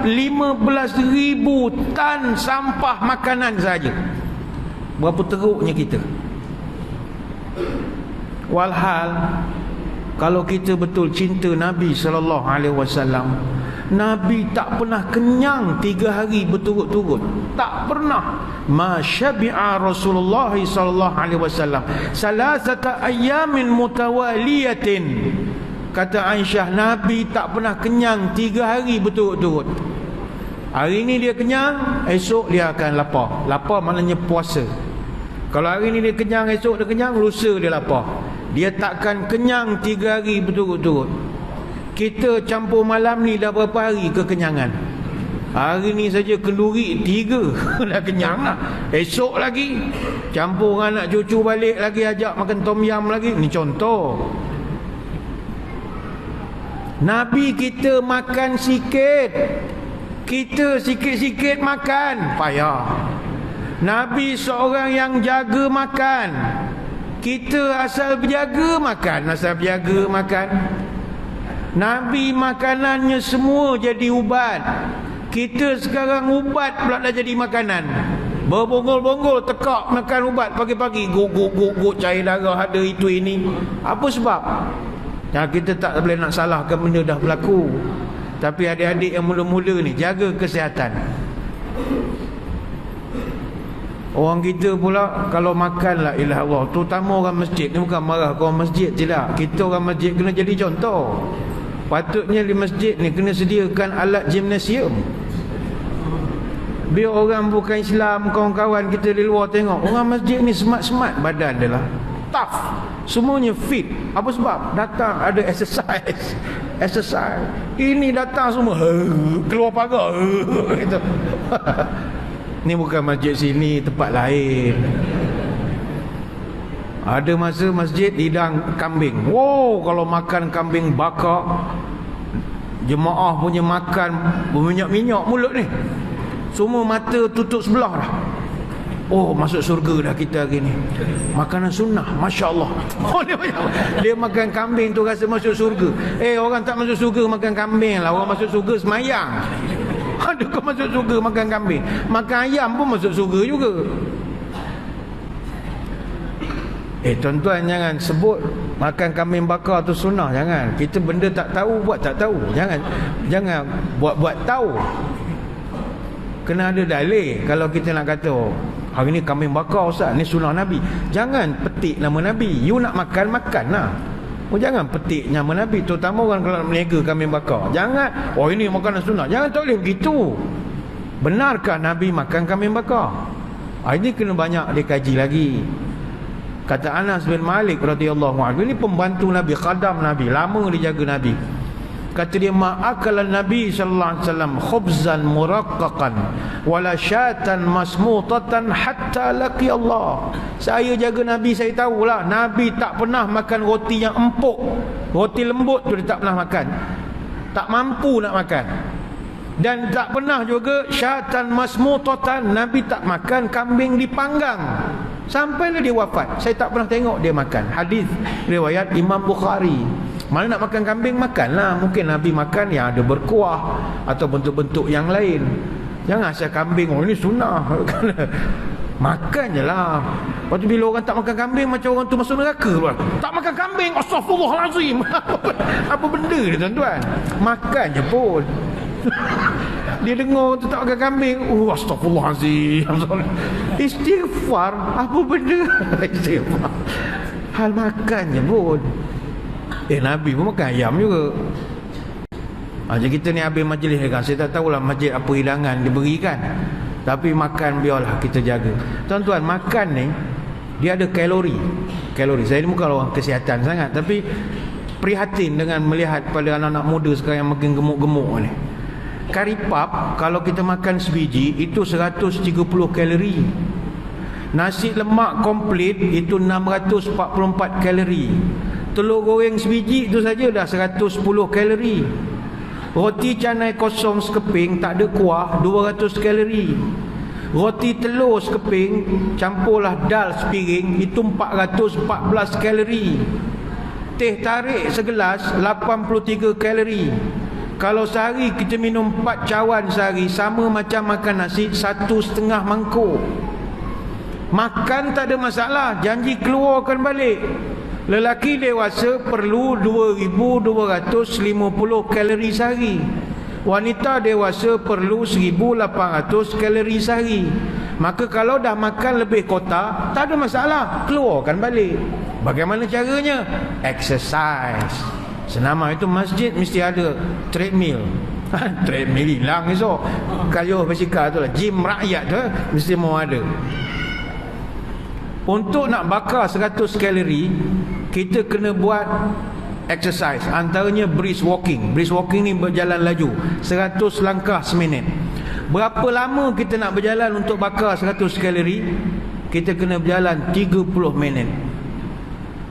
15,000 tan sampah makanan saja. Berapa teruknya kita. Walhal kalau kita betul cinta Nabi SAW, Nabi tak pernah kenyang 3 hari berturut-turut. Tak pernah. Ma syabi'a Rasulullah SAW salasata ayyamin mutawaliyatin. Kata Aisyah, Nabi tak pernah kenyang 3 hari berturut-turut. Hari ni dia kenyang, esok dia akan lapar. Lapar maknanya puasa. Kalau hari ni dia kenyang, esok dia kenyang, lusa dia lapar. Dia takkan kenyang 3 hari berturut-turut. Kita campur malam ni dah berapa hari kekenyangan? Hari ni saja kenduri 3 dah kenyang lah. Esok lagi campur dengan anak cucu balik lagi, ajak makan tom yam lagi. Ni contoh. Nabi kita makan sikit, kita sikit-sikit makan, payah. Nabi seorang yang jaga makan, kita asal berjaga makan, asal berjaga makan. Nabi makanannya semua jadi ubat, kita sekarang ubat pula dah jadi makanan. Berbonggol-bonggol tekak makan ubat pagi-pagi, guk cair darah ada itu ini. Apa sebab? Ya, kita tak boleh nak salahkan benda dah berlaku. Tapi adik-adik yang mula-mula ni, jaga kesihatan. Orang kita pula kalau makan, la ilaha Allah, terutama orang masjid ni, bukan marah ke orang masjid, tidak. Kita orang masjid kena jadi contoh. Patutnya di masjid ni kena sediakan alat gimnasium. Biar orang bukan Islam, kawan-kawan kita di luar tengok, orang masjid ni smart-smart badan dia lah, tough, semuanya fit. Apa sebab? Datang ada exercise. Ini datang semua keluar pagar gitu. Ni bukan masjid sini, tempat lain. Ada masa masjid hidang kambing. Wow, kalau makan kambing bakar, jemaah punya makan berminyak-minyak mulut ni. Semua mata tutup sebelah dah. Oh, masuk surga dah kita hari ni. Makanan sunnah, Masya Allah. Oh, dia makan kambing tu rasa masuk surga. Orang tak masuk surga makan kambing lah. Orang masuk surga semayang. Ada kau masuk surga makan kambing? Makan ayam pun masuk surga juga. Tuan-tuan, jangan sebut makan kambing bakar tu sunnah. Jangan. Kita benda tak tahu, buat tak tahu. Jangan buat tahu. Kena ada dalil. Kalau kita nak kata, hari ni kambing bakar Ustaz, ni sunnah Nabi, jangan petik nama Nabi. You nak makan, makan lah. Jangan petik nama Nabi. Terutama orang kalau nak meniaga kambing bakar, jangan, ini makanan sunnah. Jangan, tak boleh begitu. Benarkah Nabi makan kambing bakar? Ini kena banyak dikaji lagi. Kata Anas bin Malik radhiyallahu anhu, ini pembantu Nabi, khadam Nabi, lama dia jaga Nabi. Kata dia, ma'akalan Nabi sallallahu alaihi wasallam khubzan muraqqaqan wala syatan masmutatan hatta laqi Allah. Saya jaga Nabi, saya tahulah Nabi tak pernah makan roti yang empuk. Roti lembut tu dia tak pernah makan. Tak mampu nak makan. Dan tak pernah juga syatan masmutatan, Nabi tak makan kambing dipanggang sampailah dia wafat. Saya tak pernah tengok dia makan. Hadis riwayat Imam Bukhari. Mana nak makan kambing, makanlah. Mungkin Nabi makan yang ada berkuah atau bentuk-bentuk yang lain. Jangan asal kambing, oh ini sunnah. Makan je lah. Lepas tu bila orang tak makan kambing, macam orang tu masuk neraka pula. Tak makan kambing, astaghfirullahalazim. Apa benda ni tuan-tuan? Makan je pun. Dia dengar tu tak makan kambing, astaghfirullahalazim. Istighfar, apa benda? Istighfar. Hal makan je pun. Nabi pun makan ayam juga. Macam kita ni habis majlis kan, saya tak tahulah masjid apa hidangan diberikan, tapi makan biarlah kita jaga. Tuan-tuan, makan ni dia ada kalori. Saya ni bukan orang kesihatan sangat, tapi prihatin dengan melihat pada anak-anak muda sekarang yang makin gemuk-gemuk ni. Kari pap kalau kita makan sebiji itu 130 kalori. Nasi lemak komplit itu 644 kalori. Telur goreng sebiji itu saja dah 110 kalori. Roti canai kosong sekeping tak ada kuah 200 kalori. Roti telur sekeping campurlah dal sepiring itu 414 kalori. Teh tarik segelas 83 kalori. Kalau sehari kita minum 4 cawan sehari, sama macam makan nasi 1,5 mangkuk. Makan tak ada masalah, janji keluarkan balik. Lelaki dewasa perlu 2,250 kalori sehari. Wanita dewasa perlu 1,800 kalori sehari. Maka kalau dah makan lebih kotak, tak ada masalah, keluarkan balik. Bagaimana caranya? Exercise. Senama itu masjid mesti ada treadmill. Treadmill hilang esok. Kayuh basikal tu lah, gym rakyat tu mesti mau ada. Untuk nak bakar 100 kalori, kita kena buat exercise. Antaranya brisk walking. Brisk walking ni berjalan laju 100 langkah seminit. Berapa lama kita nak berjalan untuk bakar 100 kalori? Kita kena berjalan 30 minit.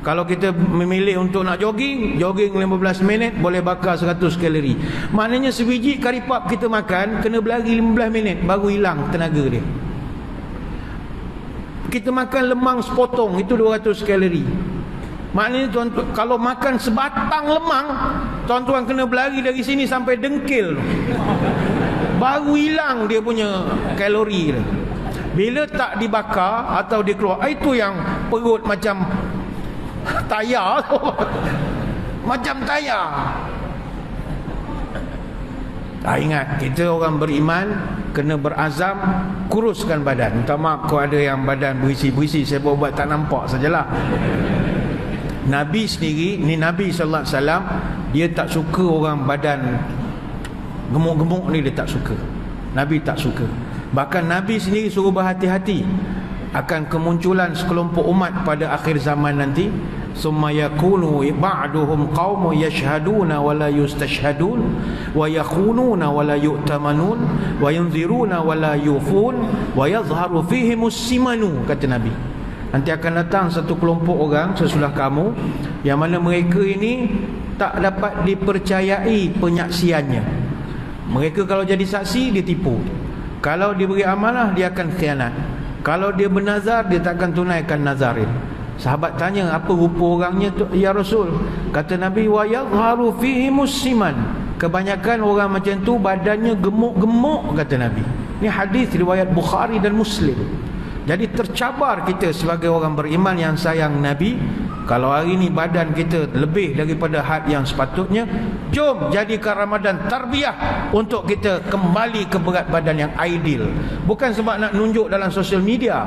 Kalau kita memilih untuk nak jogging 15 minit boleh bakar 100 kalori. Maknanya sebiji kari pap kita makan kena berlari 15 minit baru hilang tenaga dia. Kita makan lemang sepotong itu 200 kalori. Maknanya tuan-tuan, kalau makan sebatang lemang, tuan-tuan kena berlari dari sini sampai dengkil, baru hilang dia punya kalori dia. Bila tak dibakar atau dikeluar, itu yang perut macam tayar tu. Macam tayar. Ingat, kita orang beriman kena berazam kuruskan badan. Minta maaf kalau ada yang badan berisi-berisi, saya buat tak nampak sajalah. Nabi sendiri, ni Nabi sallallahu alaihi wasallam, dia tak suka orang badan gemuk-gemuk ni, dia tak suka. Nabi tak suka. Bahkan Nabi sendiri suruh berhati-hati akan kemunculan sekelompok umat pada akhir zaman nanti. Summa yakunu ba'duhum qaumun yashhaduna wa la yustashhadun wa yakhununa wa la yu'tamanun wa yunziruna wa la yufun wa yadhharu fihimus simanu, kata Nabi. Nanti akan datang satu kelompok orang sesudah kamu yang mana mereka ini tak dapat dipercayai penyaksiannya. Mereka kalau jadi saksi dia tipu. Kalau diberi amanah dia akan khianat. Kalau dia bernazar dia tak akan tunaikan nazarin. Sahabat tanya, apa rupa orangnya tu, ya Rasul? Kata Nabi, wa yadhharu fihimus siman. Kebanyakan orang macam tu badannya gemuk-gemuk, kata Nabi. Ini hadis riwayat Bukhari dan Muslim. Jadi tercabar kita sebagai orang beriman yang sayang Nabi. Kalau hari ni badan kita lebih daripada had yang sepatutnya, jom jadikan Ramadan tarbiyah untuk kita kembali ke berat badan yang ideal. Bukan sebab nak nunjuk dalam sosial media.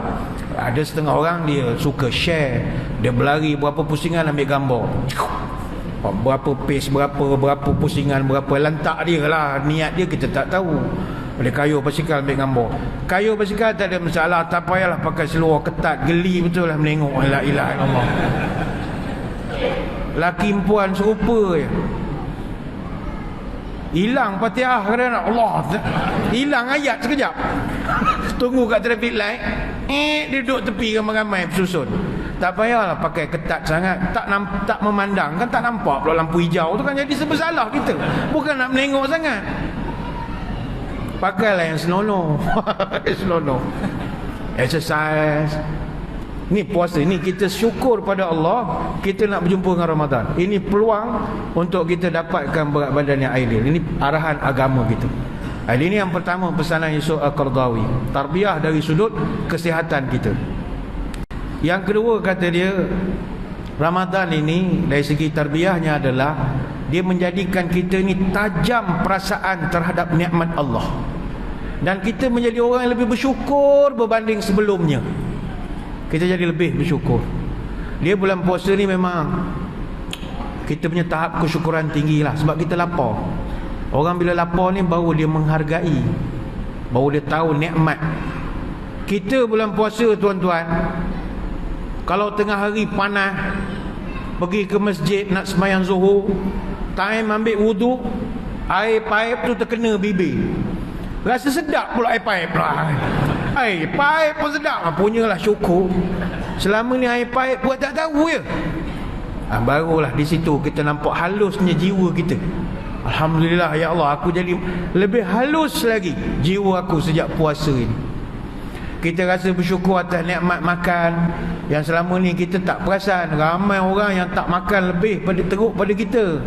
Ada setengah orang dia suka share, dia berlari berapa pusingan ambil gambar, berapa pace, berapa pusingan, berapa lantak dia lah. Niat dia kita tak tahu. Boleh kayuh basikal ambil gambar. Kayuh basikal tak ada masalah, tak payahlah pakai seluar ketat, geli betul lah menengok. La ilaha illallah. Laki perempuan serupa je. Hilang Fatihah kerana Allah, hilang ayat sekejap. Tunggu kat traffic light, dia duduk tepi ramai-ramai bersusun. Tak payahlah pakai ketat sangat. Tak memandang, kan tak nampak pula lampu hijau tu kan, jadi serba salah kita. Bukan nak menengok sangat. pakailah yang senonoh. Senonoh. Exercise. Ni puasa ni kita syukur pada Allah, kita nak berjumpa dengan Ramadan. Ini peluang untuk kita dapatkan berat badan yang ideal. Ini arahan agama kita. Ini yang pertama pesanan Yusuf Al-Qaradawi. Tarbiyah dari sudut kesihatan kita. Yang kedua kata dia, Ramadan ini dari segi tarbiyahnya adalah dia menjadikan kita ni tajam perasaan terhadap nikmat Allah. Dan kita menjadi orang yang lebih bersyukur berbanding sebelumnya. Kita jadi lebih bersyukur. Dia bulan puasa ni memang kita punya tahap kesyukuran tinggi lah. Sebab kita lapar. Orang bila lapar ni baru dia menghargai, baru dia tahu nikmat. Kita bulan puasa tuan-tuan, kalau tengah hari panas, pergi ke masjid nak sembahyang zuhur, time ambil wudu, air paip tu terkena bibir. Rasa sedap pula air paip lah. Air paip pun sedap. Punyalah syukur. Selama ni air paip buat tak tahu je. Barulah di situ kita nampak halusnya jiwa kita. Alhamdulillah ya Allah, aku jadi lebih halus lagi jiwa aku sejak puasa ini. Kita rasa bersyukur atas nikmat makan yang selama ni kita tak perasan. Ramai orang yang tak makan lebih teruk pada kita.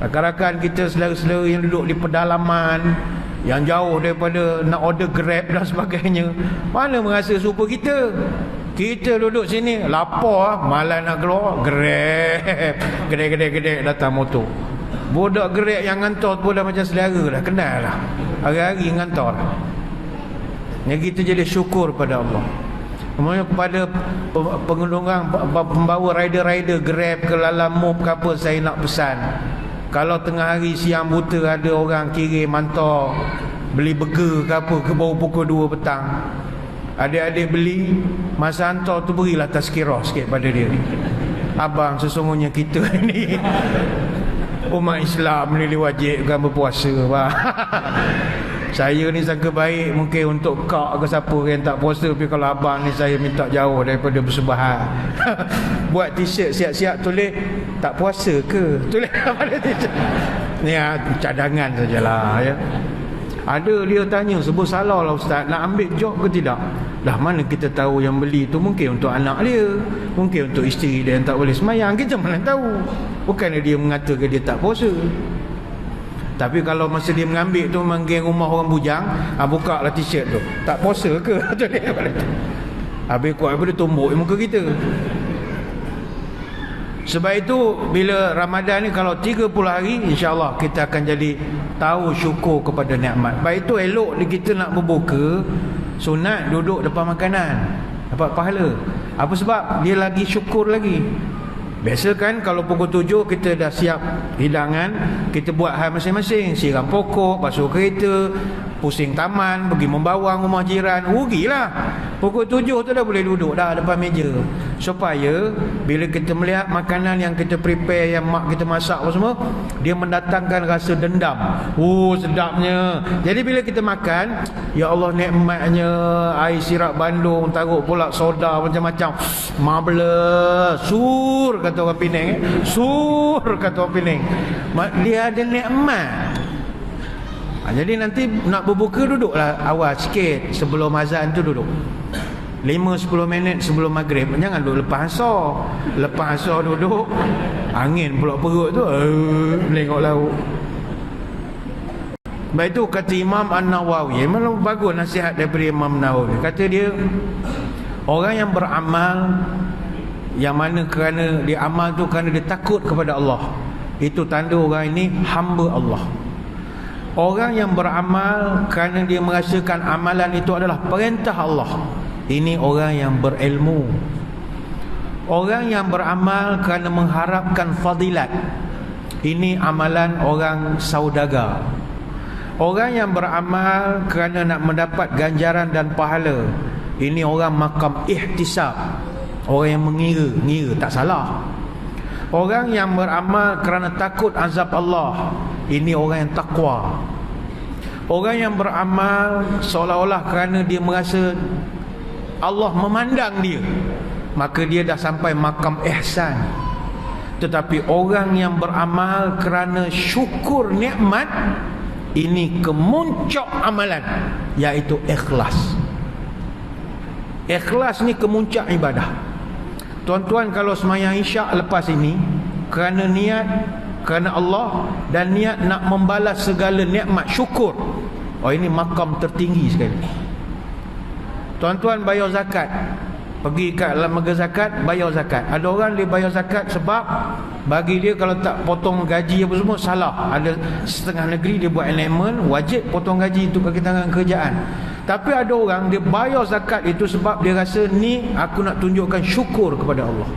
Rakan-rakan kita, saudara-saudara yang duduk di pedalaman, yang jauh daripada nak order Grab dan sebagainya, mana merasa serupa kita. Kita duduk sini lapar, malas nak keluar, Grab, gedek-gedek datang motor. Budak Grab yang ngantor pun dah macam saudara dah, kenal lah, hari-hari ngantor. Yang kita jadi syukur pada Allah. Kemudian kepada pengendungan, pembawa rider-rider Grab ke Lalam Move ke apa, saya nak pesan, kalau tengah hari siang buta ada orang kirim hantar beli burger ke apa ke bawah pukul 2 petang, adik-adik beli, masa hantar tu berilah tazkirah sikit pada dia. Abang, sesungguhnya kita ni umat Islam ni diwajibkan berpuasa. Saya ni sangka baik mungkin untuk kak ke siapa yang tak puasa, tapi kalau abang ni saya minta jauh daripada bersubahat. Buat t-shirt siap-siap tulis tak puasa ke, tulis pada t-shirt ni, cadangan sajalah ya. Ada dia tanya, sebut salah lah ustaz, nak ambil job ke tidak? Dah mana kita tahu yang beli tu mungkin untuk anak dia, mungkin untuk isteri dia yang tak boleh semayang, kita mana tahu. Bukannya dia mengatakan dia tak puasa. Tapi kalau masa dia mengambil tu memang geng rumah orang bujang, buka lah t-shirt tu, tak puasa ke? Habis kuat daripada tumbuk muka kita. Sebab itu bila Ramadan ni kalau 30 hari, insya-Allah kita akan jadi tahu syukur kepada nikmat. Baik itu elok kita nak berbuka, sunat duduk depan makanan, dapat pahala. Apa sebab? Dia lagi syukur lagi. Biasa kan kalau pukul 7 kita dah siap hidangan, kita buat hal masing-masing, siram pokok, basuh kereta, pusing taman, pergi membawang rumah jiran, rugilah. Pukul 7 tu dah boleh duduk dah depan meja. Supaya bila kita melihat makanan yang kita prepare, yang mak kita masak apa semua, dia mendatangkan rasa dendam. Sedapnya. Jadi bila kita makan, ya Allah nikmatnya, air sirap Bandung, taruh pula soda macam-macam. Marvelous. Sur kata orang Penang, sur kata orang Penang. Dia ada nikmat. Jadi nanti nak berbuka duduklah awal sikit, sebelum azan tu duduk 5-10 minit sebelum maghrib. Jangan duduk lepas asar. Lepas asar duduk, angin pula perut tu, tengok laut. Baik tu kata Imam An-Nawawi, memang bagus nasihat daripada Imam Nawawi. Kata dia, orang yang beramal yang mana kerana dia amal tu kerana dia takut kepada Allah, itu tanda orang ini hamba Allah. Orang yang beramal kerana dia merasakan amalan itu adalah perintah Allah, ini orang yang berilmu. Orang yang beramal kerana mengharapkan fadilat, ini amalan orang saudagar. Orang yang beramal kerana nak mendapat ganjaran dan pahala, ini orang makam ihtisab, orang yang mengira tak salah. Orang yang beramal kerana takut azab Allah, ini orang yang takwa. Orang yang beramal seolah-olah kerana dia merasa Allah memandang dia, maka dia dah sampai makam ihsan. Tetapi orang yang beramal kerana syukur nikmat, Ini kemuncak amalan, iaitu ikhlas. Ikhlas ni kemuncak ibadah. Tuan-tuan kalau semayang isyak lepas ini kerana niat, kerana Allah, dan niat nak membalas segala nikmat, syukur, oh ini makam tertinggi sekali. Tuan-tuan bayar zakat, pergi kat lembaga zakat, bayar zakat. Ada orang dia bayar zakat sebab bagi dia kalau tak potong gaji apa semua salah. Ada setengah negeri dia buat enactment wajib potong gaji untuk kaki tangan kerjaan. Tapi ada orang dia bayar zakat itu sebab dia rasa ni aku nak tunjukkan syukur kepada Allah.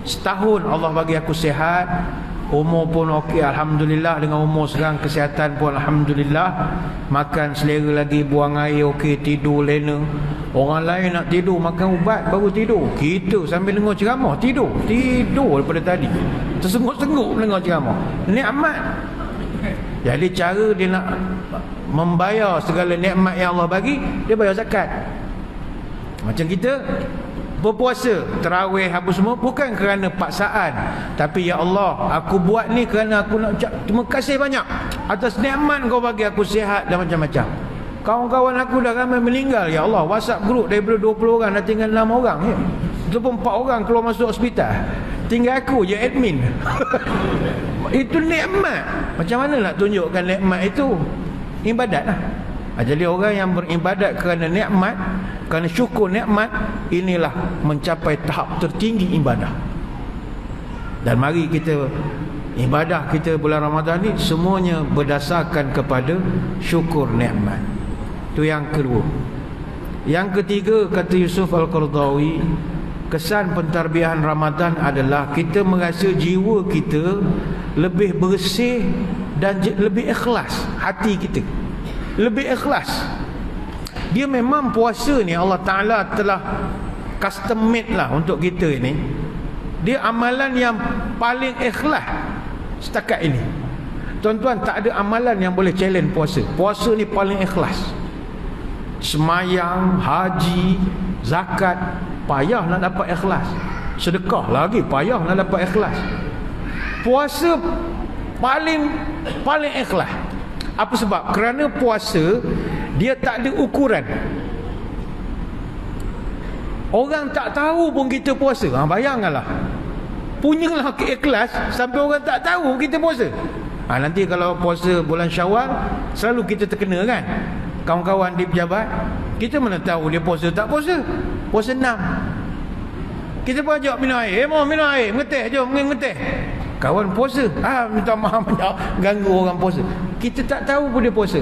Setahun Allah bagi aku sihat, umur pun okey, alhamdulillah. Dengan umur sekarang kesihatan pun alhamdulillah, makan selera lagi, buang air okey, tidur lena. Orang lain nak tidur makan ubat baru tidur, kita sambil dengar ceramah tidur daripada tadi, tersengut-sengut dengar ceramah. Nikmat. Jadi cara dia nak membayar segala nikmat yang Allah bagi, dia bayar zakat. Macam kita berpuasa, tarawih apa semua bukan kerana paksaan, tapi ya Allah, aku buat ni kerana aku nak ucap terima kasih banyak atas nikmat kau bagi aku sihat dan macam-macam. Kawan-kawan aku dah ramai meninggal, ya Allah. WhatsApp group daripada 20 orang dah tinggal 6 orang ya. Itu pun 4 orang keluar masuk hospital, tinggal aku je admin. Itu nikmat. Macam mana nak tunjukkan nikmat itu? Ibadat lah. Jadi orang yang beribadat kerana nikmat, kerana syukur nikmat, inilah mencapai tahap tertinggi ibadah. Dan mari kita, ibadah kita bulan Ramadan ni semuanya berdasarkan kepada syukur nikmat. Itu yang kedua. Yang ketiga, kata Yusuf Al-Qaradawi, kesan pentarbiahan Ramadan adalah kita merasa jiwa kita lebih bersih dan lebih ikhlas. Hati kita lebih ikhlas. Dia memang puasa ni Allah Ta'ala telah custom made lah untuk kita ini. Dia amalan yang paling ikhlas setakat ini. Tuan-tuan, tak ada amalan yang boleh challenge puasa. Puasa ni paling ikhlas. Semayang, haji, zakat, payah nak dapat ikhlas. Sedekah lagi payah nak dapat ikhlas. Puasa paling ikhlas. Apa sebab? Kerana puasa dia tak ada ukuran. Orang tak tahu pun kita puasa. Bayangkanlah, punyalah ikhlas sampai orang tak tahu kita puasa. Nanti kalau puasa bulan Syawal selalu kita terkena kan, kawan-kawan di pejabat, kita mana tahu dia puasa tak puasa. Puasa 6, kita pun ajak minum air, mau minum air, mengeteh, jom mengeteh. Kawan puasa, minta maaf banyak ganggu orang puasa. Kita tak tahu pun dia puasa.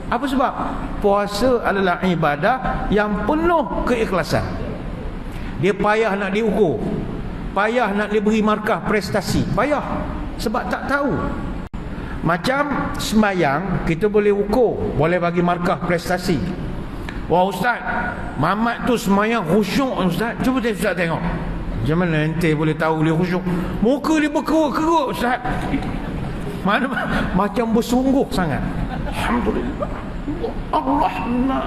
Apa sebab? Puasa adalah ibadah yang penuh keikhlasan. Dia payah nak diukur, payah nak diberi markah prestasi, payah sebab tak tahu. Macam sembayang, kita boleh ukur, boleh bagi markah prestasi. Wah ustaz, Mamat tu sembayang khusyuk ustaz. Cuba ustaz tengok. Macam mana ente boleh tahu dia khusyuk? Muka dia berkerut-kerut ustaz. Mana macam bersungguh sangat. Alhamdulillah. Allah.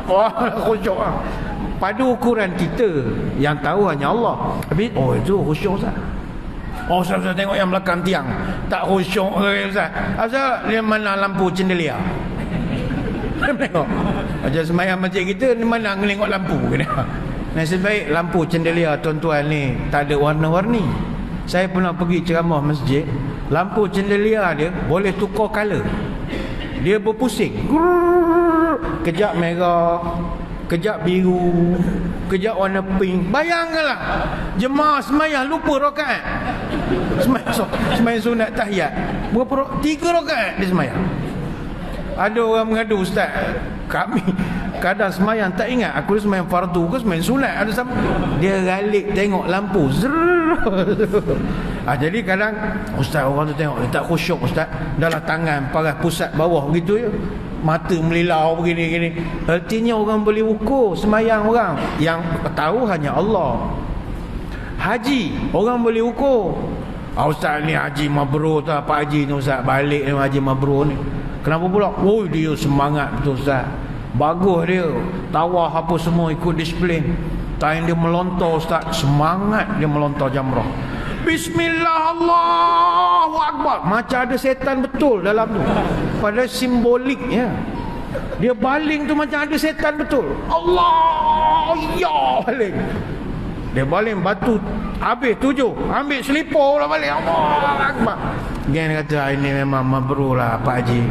Wah, khusyuk. Pada ukuran kita yang tahu hanya Allah. Tapi itu khusyuk ustaz. Ustaz tengok yang belakang tiang tak khusyuk ustaz. Asal dia mana lampu cendelia. Tengok. Macam sembahyang masjid kita ni mana ngelengok lampu kena. Nasib baik lampu cendelia tuan-tuan ni tak ada warna-warni. Saya pernah pergi ceramah masjid, lampu cendelia dia boleh tukar color. Dia berpusing. Kejap merah, kejap biru, kejap warna pink. Bayangkanlah, jemaah sembahyang lupa rakaat. Sembahyang sunat tahiyat, berapa 3 rakaat dia sembahyang. Ada orang mengadu, ustaz, kami kadang sembahyang tak ingat aku sembahyang fardu ke sembahyang sunat. Ada sama, dia galik tengok lampu. Jadi kadang ustaz, orang tu tengok dia tak khusyuk ustaz, dalam tangan paras pusat bawah begitu ya, mata melilau begini-gini. Artinya orang boleh ukur sembahyang orang. Yang tahu hanya Allah. Haji orang boleh ukur. Ustaz ni haji mabrur tak, Pak Haji ni ustaz balik ni haji mabrur ni. Kenapa pula? Oh dia semangat betul ustaz. Bagus dia. Tawaf apa semua ikut disiplin. Time dia melontar ustaz, semangat dia melontar jamrah. Bismillah, Allahu Akbar. Macam ada setan betul dalam tu. Pada simboliknya. Dia baling tu macam ada setan betul. Allah, ya baling. Dia baling batu habis 7. Ambil selipar pula balik. Allahu Akbar. Dia kata ini memang mabrur lah Pak Haji.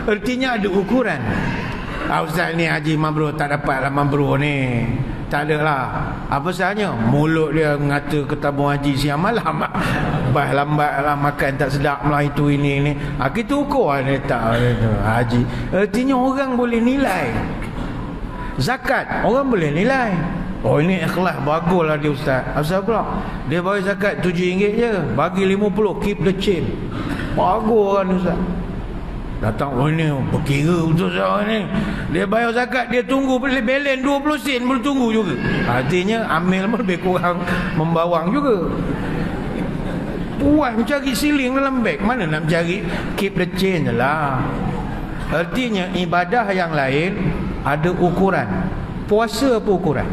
Artinya ada ukuran. Ustaz ni Haji mabrur, tak dapat lah mabrur ni. Tak ada lah. Apa sahaja mulut dia mengata ketabung haji siang malam. Bah lambat lah makan tak sedap lah itu ini. Kita ukur lah tak haji. Artinya orang boleh nilai. Zakat orang boleh nilai. Oh ini ikhlas, bagus lah dia Ustaz. Asal pula dia bagi zakat RM7 je, bagi 50, keep the chain. Bagus kan Ustaz. Datang, oh ini berkira betul seorang ni. Dia bayar zakat, dia tunggu belen 20 sen boleh tunggu juga. Artinya amil lebih kurang membawang juga. Puas mencari siling dalam beg. Mana nak mencari? Keep the chain je lah. Artinya ibadah yang lain ada ukuran. Puasa apa ukuran?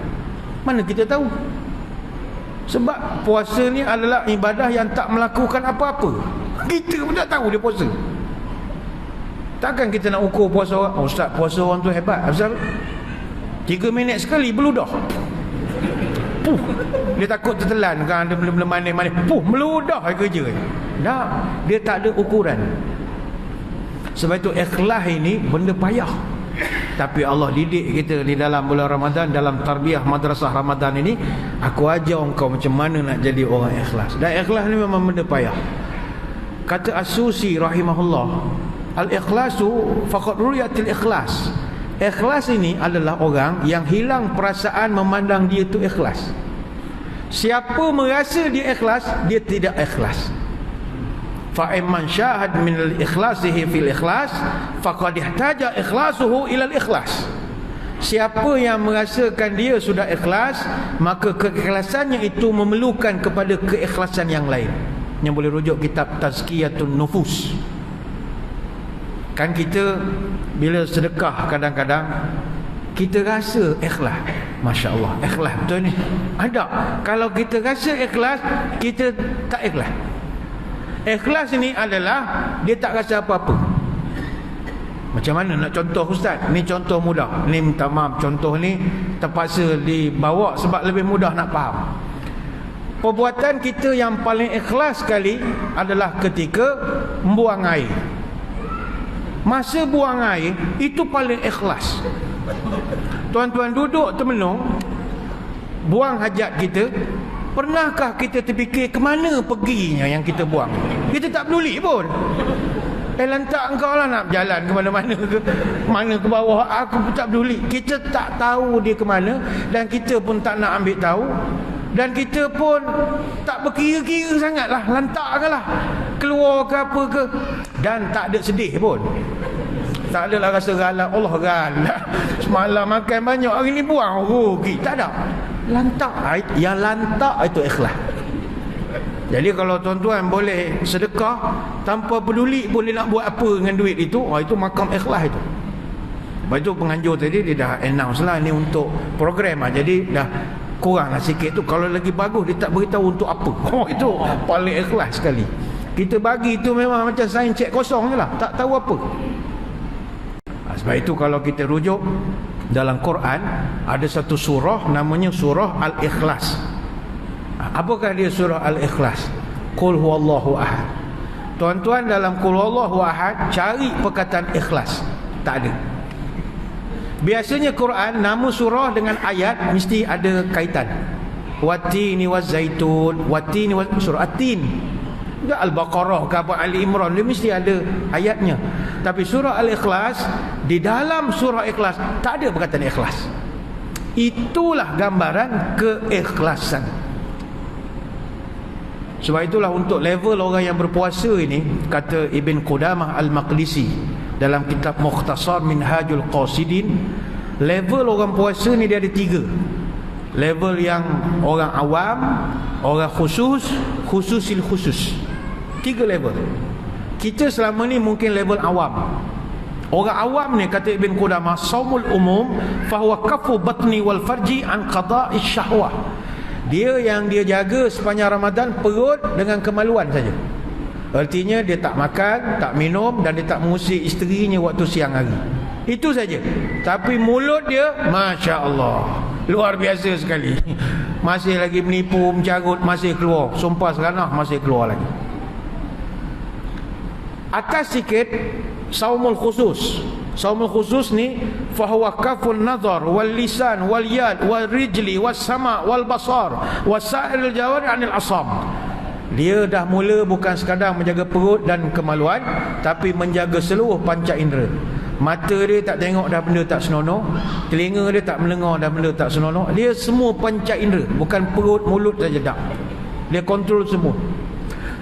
Mana kita tahu? Sebab puasa ni adalah ibadah yang tak melakukan apa-apa. Kita pun tak tahu dia puasa. Takkan kita nak ukur puasa orang. Oh, Ustaz, puasa orang tu hebat. Asal 3 minit sekali beludah. Puh, dia takut tertelan kan, ada benda-benda manis-manis. Puh, meludah kerja. Tak, dia tak ada ukuran. Sebab itu ikhlas ini benda payah. Tapi Allah didik kita di dalam bulan Ramadan, dalam tarbiyah madrasah Ramadan ini, aku ajar engkau macam mana nak jadi orang ikhlas. Dan ikhlas ni memang benda payah. Kata As-Susi rahimahullah, al-ikhlasu faqad ru'yatil ikhlas. Ikhlas ini adalah orang yang hilang perasaan memandang dia itu ikhlas. Siapa merasa dia ikhlas, dia tidak ikhlas. Fa imman syahad min al-ikhlasihi fil ikhlas faqad ihtaja ikhlasuhu ila al-ikhlas. Siapa yang merasakan dia sudah ikhlas, maka keikhlasannya itu memerlukan kepada keikhlasan yang lain. Yang boleh rujuk kitab Tazkiyatun Nufus. Kan kita bila sedekah kadang-kadang kita rasa ikhlas. Masya Allah, ikhlas betul ni. Ada. Kalau kita rasa ikhlas, kita tak ikhlas. Ikhlas ini adalah dia tak rasa apa-apa. Macam mana nak contoh Ustaz? Ni contoh mudah. Ni minta maaf, contoh ni terpaksa dibawa sebab lebih mudah nak faham. Perbuatan kita yang paling ikhlas sekali adalah ketika membuang air. Masa buang air itu paling ikhlas. Tuan-tuan duduk termenung, buang hajat kita. Pernahkah kita terfikir ke mana perginya yang kita buang? Kita tak peduli pun. Lantak engkau lah nak berjalan ke mana-mana ke, mana ke bawah, aku pun tak peduli. Kita tak tahu dia ke mana, dan kita pun tak nak ambil tahu. Dan kita pun tak berkira-kira sangat lah, lantak ke lah, keluar ke apa ke. Dan tak ada sedih pun. Tak adalah rasa galak, Allah galak, semalam makan banyak, hari ni buang rugi. Tak ada. Lantak. Yang lantak itu ikhlas. Jadi kalau tuan-tuan boleh sedekah tanpa peduli pun dia nak buat apa dengan duit itu, itu makam ikhlas itu. Sebab itu penganjur tadi dia dah announce lah ni untuk program lah. Jadi dah kurang lah sikit tu. Kalau lagi bagus dia tak beritahu untuk apa. Itu paling ikhlas sekali. Kita bagi itu memang macam sain cek kosong je lah, tak tahu apa. Sebab itu kalau kita rujuk dalam Quran, ada satu surah namanya surah Al-Ikhlas. Apakah dia surah Al-Ikhlas? Qul huwallahu ahad. Tuan-tuan, dalam Qul huwallahu ahad cari perkataan ikhlas, tak ada. Biasanya Quran nama surah dengan ayat mesti ada kaitan. Watini wazaitun, watini was surah At-Tin. Al-Baqarah ke apa, Ali Imran, dia mesti ada ayatnya. Tapi surah Al-Ikhlas, di dalam surah Ikhlas tak ada perkataan ikhlas. Itulah gambaran keikhlasan. Sebab itulah untuk level orang yang berpuasa ini, kata Ibn Qudamah Al-Maqdisi dalam kitab Mukhtasar Minhajul Qasidin, level orang puasa ni dia ada 3. Level yang orang awam, orang khusus, khususil khusus. 3 level. Kita selama ni mungkin level awam. Orang awam ni, kata Ibn Qudamah, saumul umum fahuwa kafu batni wal farji an qada'i syahwah. Dia yang dia jaga sepanjang Ramadan perut dengan kemaluan saja. Artinya dia tak makan, tak minum, dan dia tak mengusik isterinya waktu siang hari. Itu saja. Tapi mulut dia, Masya Allah, luar biasa sekali. Masih lagi menipu, mencarut, masih keluar. Sumpah seranah, masih keluar lagi. Atas sikit, saumul khusus. Saumul khusus ni fahuwa kaful nazar wal lisan wal yad wal rijli was sama wal basar wasairil jawari anil asam. Dia dah mula bukan sekadar menjaga perut dan kemaluan, tapi menjaga seluruh panca indera. Mata dia tak tengok dah benda tak senonoh, telinga dia tak mendengar dah benda tak senonoh. Dia semua panca indera, bukan perut, mulut saja dah. Dia kontrol semua.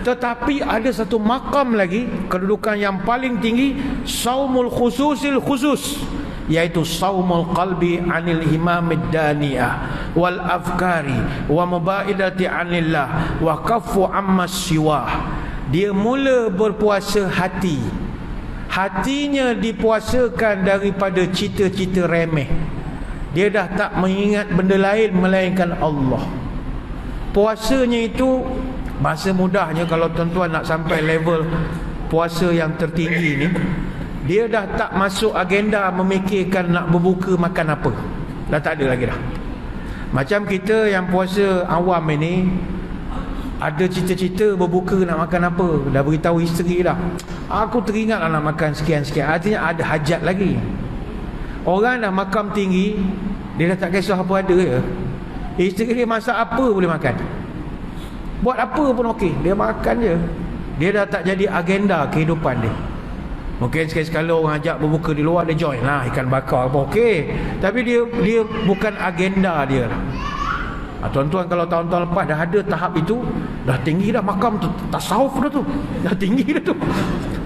Tetapi ada satu makam lagi, kedudukan yang paling tinggi, saumul khususil khusus, iaitu saumul qalbi anil himamid daniyah wal afkari wa mubaidati anillah wa kaffu amma siwah. Dia mula berpuasa hati. Hatinya dipuasakan daripada cita-cita remeh. Dia dah tak mengingat benda lain melainkan Allah. Puasanya itu, bahasa mudahnya, kalau tuan-tuan nak sampai level puasa yang tertinggi ni, dia dah tak masuk agenda memikirkan nak berbuka makan apa. Dah tak ada lagi dah. Macam kita yang puasa awam ini, ada cita-cita berbuka nak makan apa, dah beritahu isteri dah, aku teringat nak makan sekian-sekian. Artinya ada hajat lagi. Orang dah makam tinggi, dia dah tak kisah apa ada ya. Isteri dia masak apa boleh makan, buat apa pun okey, dia makan je. Dia dah tak jadi agenda kehidupan dia. Mungkin sekali-sekala orang ajak berbuka di luar, dia join lah, ikan bakar apa okey, tapi dia bukan agenda dia lah. Tuan-tuan, kalau tahun-tahun lepas dah ada tahap itu, dah tinggi dah makam tu, tasawuf dah tu, dah tinggi dah tu.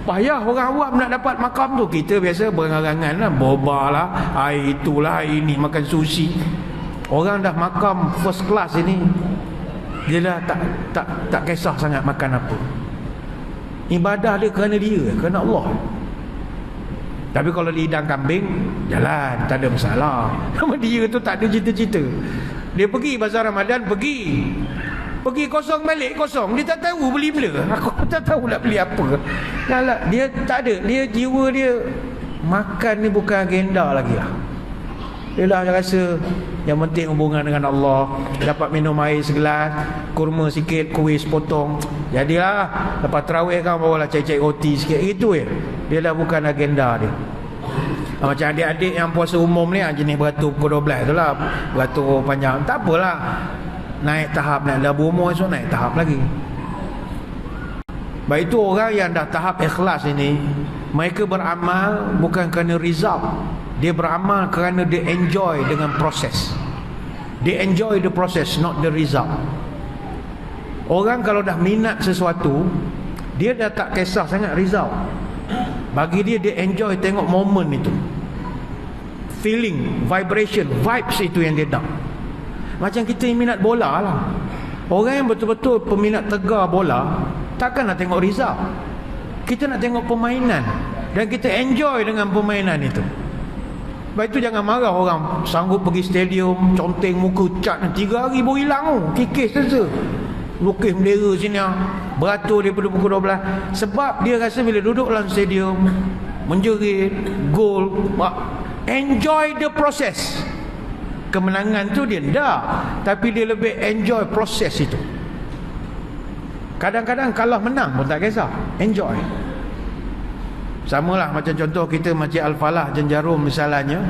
Payah orang awam nak dapat makam tu. Kita biasa berangan-angan lah, boba lah, itulah, ini makan sushi. Orang dah makam first class ini, dia dah tak kisah sangat makan apa. Ibadah dia kerana dia, kerana Allah. Tapi kalau dia hidang kambing, jalan, tak ada masalah. Sama dia tu tak ada cita-cita. Dia pergi bazar Ramadan, pergi kosong, balik kosong. Dia tak tahu beli bela. Aku tak tahu nak beli apa. Yalah, dia tak ada. Dia jiwa dia, makan ni bukan agenda lagi lah. Dia dah rasa yang penting hubungan dengan Allah, dapat minum air segelas, kurma sikit, kuih sepotong, jadilah. Lepas tarawih kan bawalah cari-cari roti sikit, itu je. Dia dah bukan agenda dia. Macam adik-adik yang puasa umum ni, jenis beratur pukul 12 tu lah, beratur panjang, tak apalah, naik tahap, naik dah berumur esok naik tahap lagi. Baik, itu orang yang dah tahap ikhlas ini, mereka beramal bukan kerana result. Dia beramal kerana dia enjoy dengan proses. Dia enjoy the process, not the result. Orang kalau dah minat sesuatu, dia dah tak kisah sangat result. Bagi dia, dia enjoy tengok moment itu, feeling, vibration, vibes itu yang dia nak. Macam kita yang minat bola lah. Orang yang betul-betul peminat tegar bola, takkan nak tengok result. Kita nak tengok permainan, dan kita enjoy dengan permainan itu. Baik, itu jangan marah orang sanggup pergi stadium, conteng muka cat 3 hari baru hilang tu, kikis saja, lukis bendera sini, beratur daripada pukul 12. Sebab dia rasa bila duduk dalam stadium, menjerit gol, enjoy the process. Kemenangan tu dia tak, tapi dia lebih enjoy proses itu. Kadang-kadang kalah menang pun tak kisah, enjoy. Samalah macam contoh kita Masjid Al-Falah Jenjarum misalnya.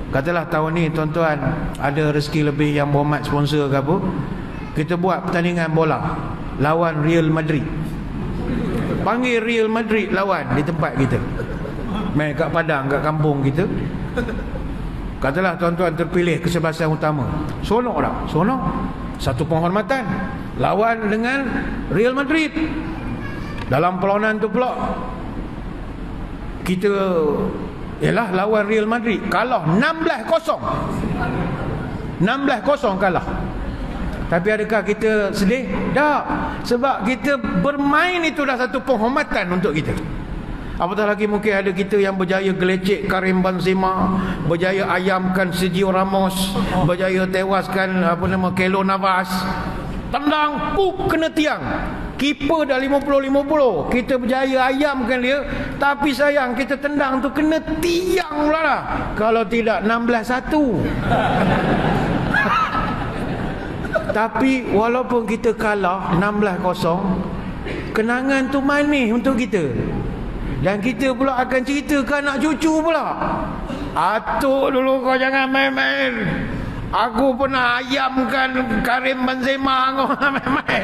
Katalah tahun ni tuan-tuan ada rezeki lebih yang berhormat sponsor ke apa, kita buat pertandingan bola lawan Real Madrid. Panggil Real Madrid lawan di tempat kita, main kat Padang, kat kampung kita. Katalah tuan-tuan terpilih kesebelasan utama, sonok dah, sonok. Satu penghormatan lawan dengan Real Madrid. Dalam perlawanan tu pula kita ialah lawan Real Madrid, kalah 16-0. 16-0 kalah. Tapi adakah kita sedih? Tak. Sebab kita bermain itu dah satu penghormatan untuk kita. Apatah lagi mungkin ada kita yang berjaya gelecek Karim Benzema, berjaya ayamkan Sergio Ramos, berjaya tewaskan Keylor Navas. Tendang, pup, kena tiang. Keeper dah 50-50. Kita berjaya ayamkan dia, tapi sayang kita tendang tu kena tiang pula lah. Kalau tidak 16-1. Tapi walaupun kita kalah 16-0, kenangan tu manis untuk kita. Dan kita pula akan cerita ke anak cucu pula. Atuk dulu kau jangan main-main. Aku pernah ayamkan Karim Benzema kau main-main.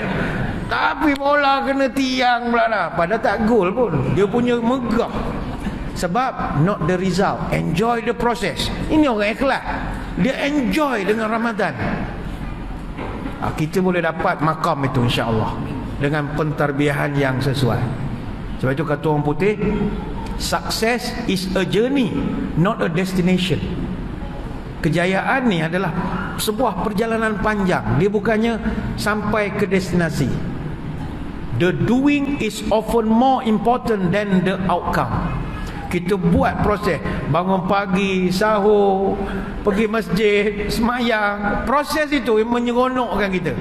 Tapi bola kena tiang pula dah. Padahal tak gol pun. Dia punya megah. Sebab not the result, enjoy the process. Ini orang ikhlas. Dia enjoy dengan Ramadan. Kita boleh dapat makam itu insya-Allah dengan pentarbiahan yang sesuai. Sebab itu kata orang putih, success is a journey, not a destination. Kejayaan ni adalah sebuah perjalanan panjang. Dia bukannya sampai ke destinasi. The doing is often more important than the outcome. Kita buat proses, bangun pagi, sahur, pergi masjid, semayang. Proses itu yang menyeronokkan kita.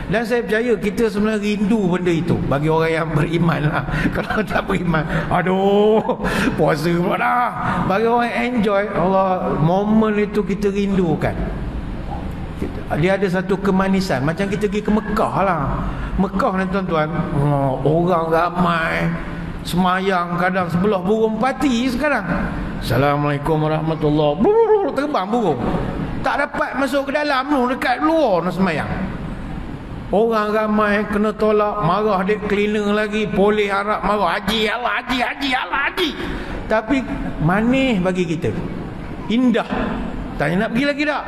Dan saya percaya kita sebenarnya rindu benda itu. Bagi orang yang beriman lah. Kalau tak beriman, aduh, puasa pula dah. Bagi orang yang enjoy, Allah, momen itu kita rindukan. Dia ada satu kemanisan. Macam kita pergi ke Mekah lah. Mekah ni tuan-tuan, orang ramai, semayang kadang sebelah burung pati sekarang. Assalamualaikum warahmatullahi wabarakatuh. Terbang burung. Tak dapat masuk ke dalam tu, dekat luar nak semayang. Orang ramai kena tolak, marah dek cleaner lagi, polis harap marah, haji Allah, haji, haji Allah, haji. Tapi manis bagi kita. Indah. Tanya nak pergi lagi tak?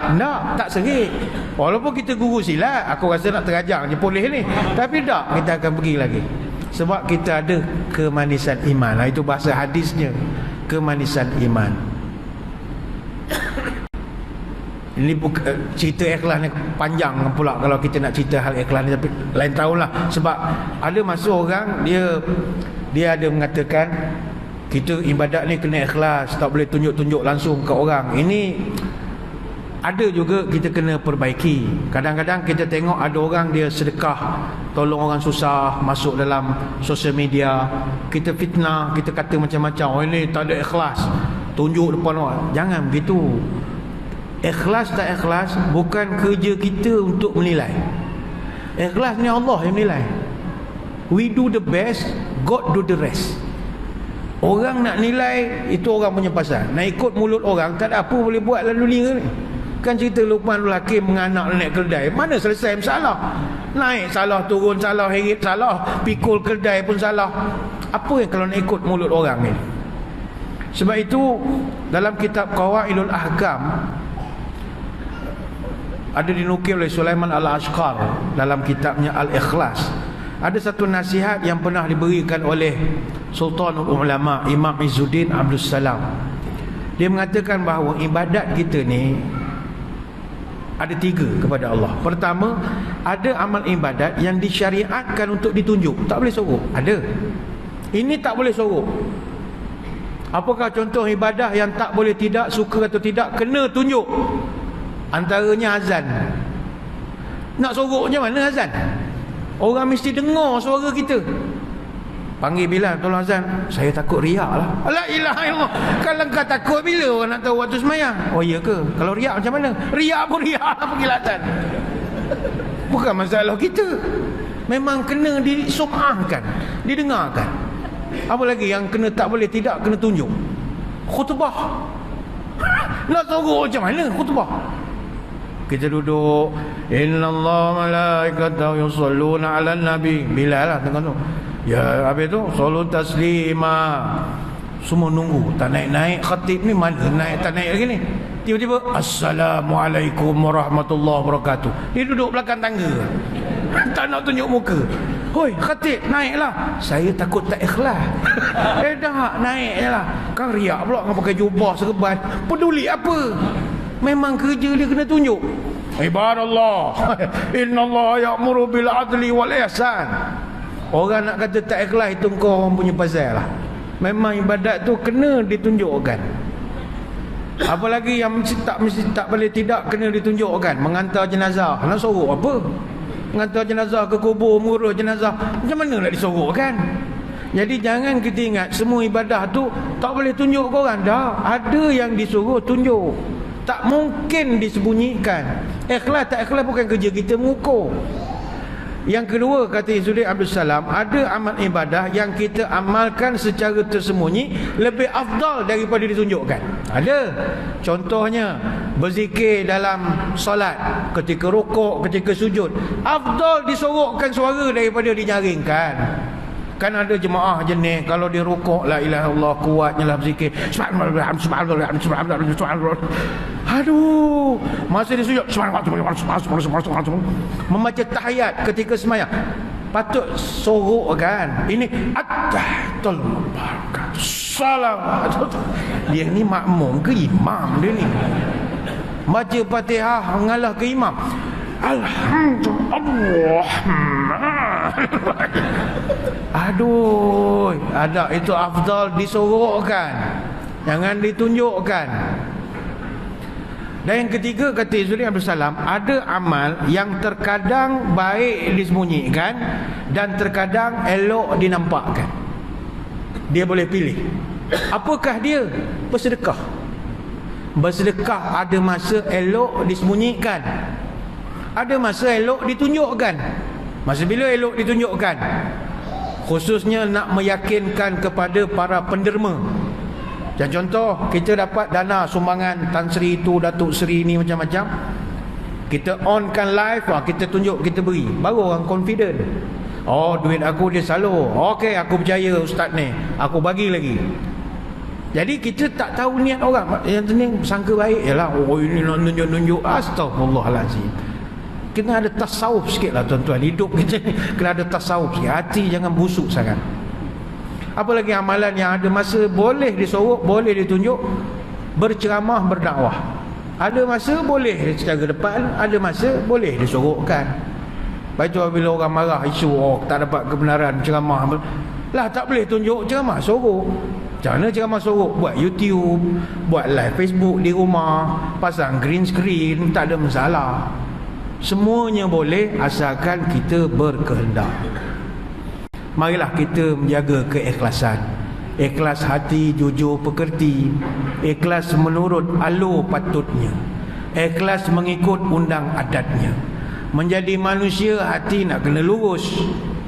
Tak serik. Walaupun kita guru silat, aku rasa nak terajang je polis ni. Tapi tak, kita akan pergi lagi. Sebab kita ada kemanisan iman. Itu bahasa hadisnya, kemanisan iman. Ini cerita ikhlas ni panjang pula kalau kita nak cerita hal ikhlas ni, tapi lain tahunlah. Sebab ada masa orang dia ada mengatakan kita ibadat ni kena ikhlas, tak boleh tunjuk-tunjuk langsung ke orang. Ini ada juga kita kena perbaiki. Kadang-kadang kita tengok ada orang dia sedekah, tolong orang susah, masuk dalam sosial media, kita fitnah, kita kata macam-macam, oh ini tak ada ikhlas, tunjuk depan orang. Jangan begitu. Ikhlas tak ikhlas bukan kerja kita untuk menilai. Ikhlas ni Allah yang menilai. We do the best, God do the rest. Orang nak nilai itu orang punya pasal. Nak ikut mulut orang, tak ada apa boleh buat lalu linga ni. Kan cerita Luqman Hakim menganak naik keldai, mana selesai masalah. Naik salah, turun salah, heret salah, pikul keldai pun salah. Apa yang kalau nak ikut mulut orang ni? Sebab itu dalam kitab Qawaidul Ahkam ada dinukil oleh Sulaiman Al-Ashqar dalam kitabnya Al-Ikhlas. Ada satu nasihat yang pernah diberikan oleh Sultanul Ulama Imam Izzuddin Abdul Salam. Dia mengatakan bahawa ibadat kita ni ada 3 kepada Allah. Pertama, ada amal ibadat yang disyariatkan untuk ditunjuk, tak boleh sorok. Ada. Ini tak boleh sorok. Apakah contoh ibadah yang tak boleh tidak, suka atau tidak, kena tunjuk? Antaranya azan. Nak sorok macam mana azan? Orang mesti dengar suara kita. Panggil Bilal, tolong azan. Saya takut riak lah. La ilaha illallah. Kalau kau takut, bila orang nak tahu waktu semayang? Oh iya ke? Kalau riak macam mana? Riak pun riak lah, panggil azan. Bukan masalah kita. Memang kena disum'ahkan, didengarkan. Apa lagi yang kena tak boleh tidak, kena tunjuk? Khutbah. Nak sorok macam mana khutbah? Kita duduk, innallaha malaikatahu yusholluna 'alan nabi. Bilal lah tengok tu. Ya, habis tu solat taslima. Semua nunggu, tak naik-naik khatib ni, mana naik tak naik lagi ni. Tiba-tiba assalamualaikum warahmatullahi wabarakatuh. Dia duduk belakang tangga. Tak nak tunjuk muka. Hoi khatib, naiklah. Saya takut tak ikhlas. Dah naik je lah. Kan riak pula dengan pakai jubah serban. Peduli apa? Memang kerja dia kena tunjuk. Ibadallah, innallaha ya'muru bil adli wal ihsan. Orang nak kata tak ikhlas, itu kau orang punya pasal lah. Memang ibadat tu kena ditunjukkan. Apalagi yang mesti tak boleh tidak kena ditunjukkan. Mengantar jenazah, nak sorok apa? Mengantar jenazah ke kubur, mengurus jenazah, macam mana nak disorokkan? Jadi jangan kita ingat semua ibadah tu tak boleh tunjuk korang. Dah ada yang disuruh tunjuk. Tak mungkin disembunyikan. Ikhlas tak ikhlas bukan kerja kita mengukur. Yang kedua, kata Izzuddin Abdul Salam, ada amal ibadah yang kita amalkan secara tersembunyi lebih afdal daripada ditunjukkan. Ada. Contohnya berzikir dalam solat, ketika rukuk, ketika sujud, afdal disorokkan suara daripada dinyaringkan. Kan ada jemaah jenis kalau dia rukuk la ilaha illallah, kuatnya lah berzikir subhanallah subhanallah subhanallah subhanallah. Aduh, masa dia sujud subhanallah membaca tahiyat ketika sembahyang patut sorok kan. Ini at-tahiyatul mubarakatuh salawat. Dia ni makmum ke imam dia ni? Baca Fatihah mengalah ke imam. Alhamdulillah. Aduh, ada itu afdal disorokkan, jangan ditunjukkan. Dan yang ketiga, kata Izzuddin Abdul Salam, ada amal yang terkadang baik disembunyikan dan terkadang elok dinampakkan. Dia boleh pilih. Apakah dia? Bersedekah. Bersedekah ada masa elok disembunyikan, ada masa elok ditunjukkan. Masa bila elok ditunjukkan? Khususnya nak meyakinkan kepada para penderma. Dan contoh, kita dapat dana sumbangan Tan Sri tu, Datuk Sri ni macam-macam. Kita onkan live, kita tunjuk, kita beri. Baru orang confident. Oh, duit aku dia salur. Okey, aku percaya ustaz ni, aku bagi lagi. Jadi kita tak tahu niat orang. Yang ni sangka baik jelah. Oh, ini nak nunjuk-nunjuk. Astagfirullahalazim. Kena ada tasawuf sikit lah tuan-tuan. Hidup kita ni kena ada tasawuf sikit. Hati jangan busuk sangat. Apalagi amalan yang ada masa boleh disorok, boleh ditunjuk. Berceramah, berdakwah. Ada masa boleh secara depan, ada masa boleh disorokkan. Baik tu bila orang marah isu tak dapat kebenaran ceramah lah, tak boleh tunjuk ceramah, sorok. Macam mana ceramah sorok? Buat YouTube, buat live Facebook di rumah, pasang green screen, tak ada masalah. Semuanya boleh asalkan kita berkehendak. Marilah kita menjaga keikhlasan. Ikhlas hati, jujur pekerti. Ikhlas menurut alur patutnya. Ikhlas mengikut undang adatnya. Menjadi manusia hati nak kena lurus.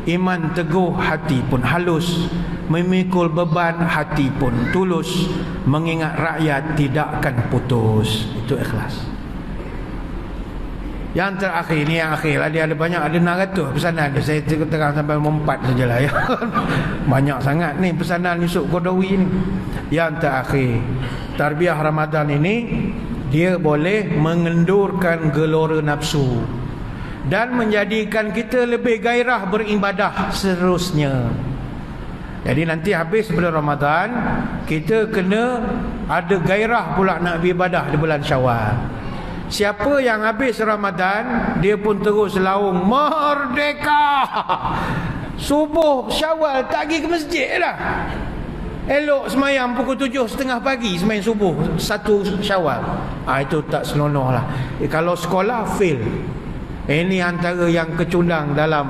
Iman teguh, hati pun halus. Memikul beban, hati pun tulus. Mengingat rakyat tidak akan putus. Itu ikhlas. Yang terakhir, ni yang akhir lah. Dia ada banyak, ada 600 pesanan dia. Saya terang sampai 4 sajalah ya. Banyak sangat ni pesanan Yusuf Qaradawi ni. Yang terakhir, tarbiyah Ramadan ini dia boleh mengendurkan gelora nafsu dan menjadikan kita lebih gairah beribadah seterusnya. Jadi nanti habis bulan Ramadan, kita kena ada gairah pula nak beribadah di bulan Syawal. Siapa yang habis Ramadan, dia pun terus laung merdeka. Subuh Syawal tak pergi ke masjid lah. Elok semayang pukul 7.30 pagi, semayang subuh 1 Syawal. Itu tak senonoh lah. Kalau sekolah fail. Ini antara yang kecundang dalam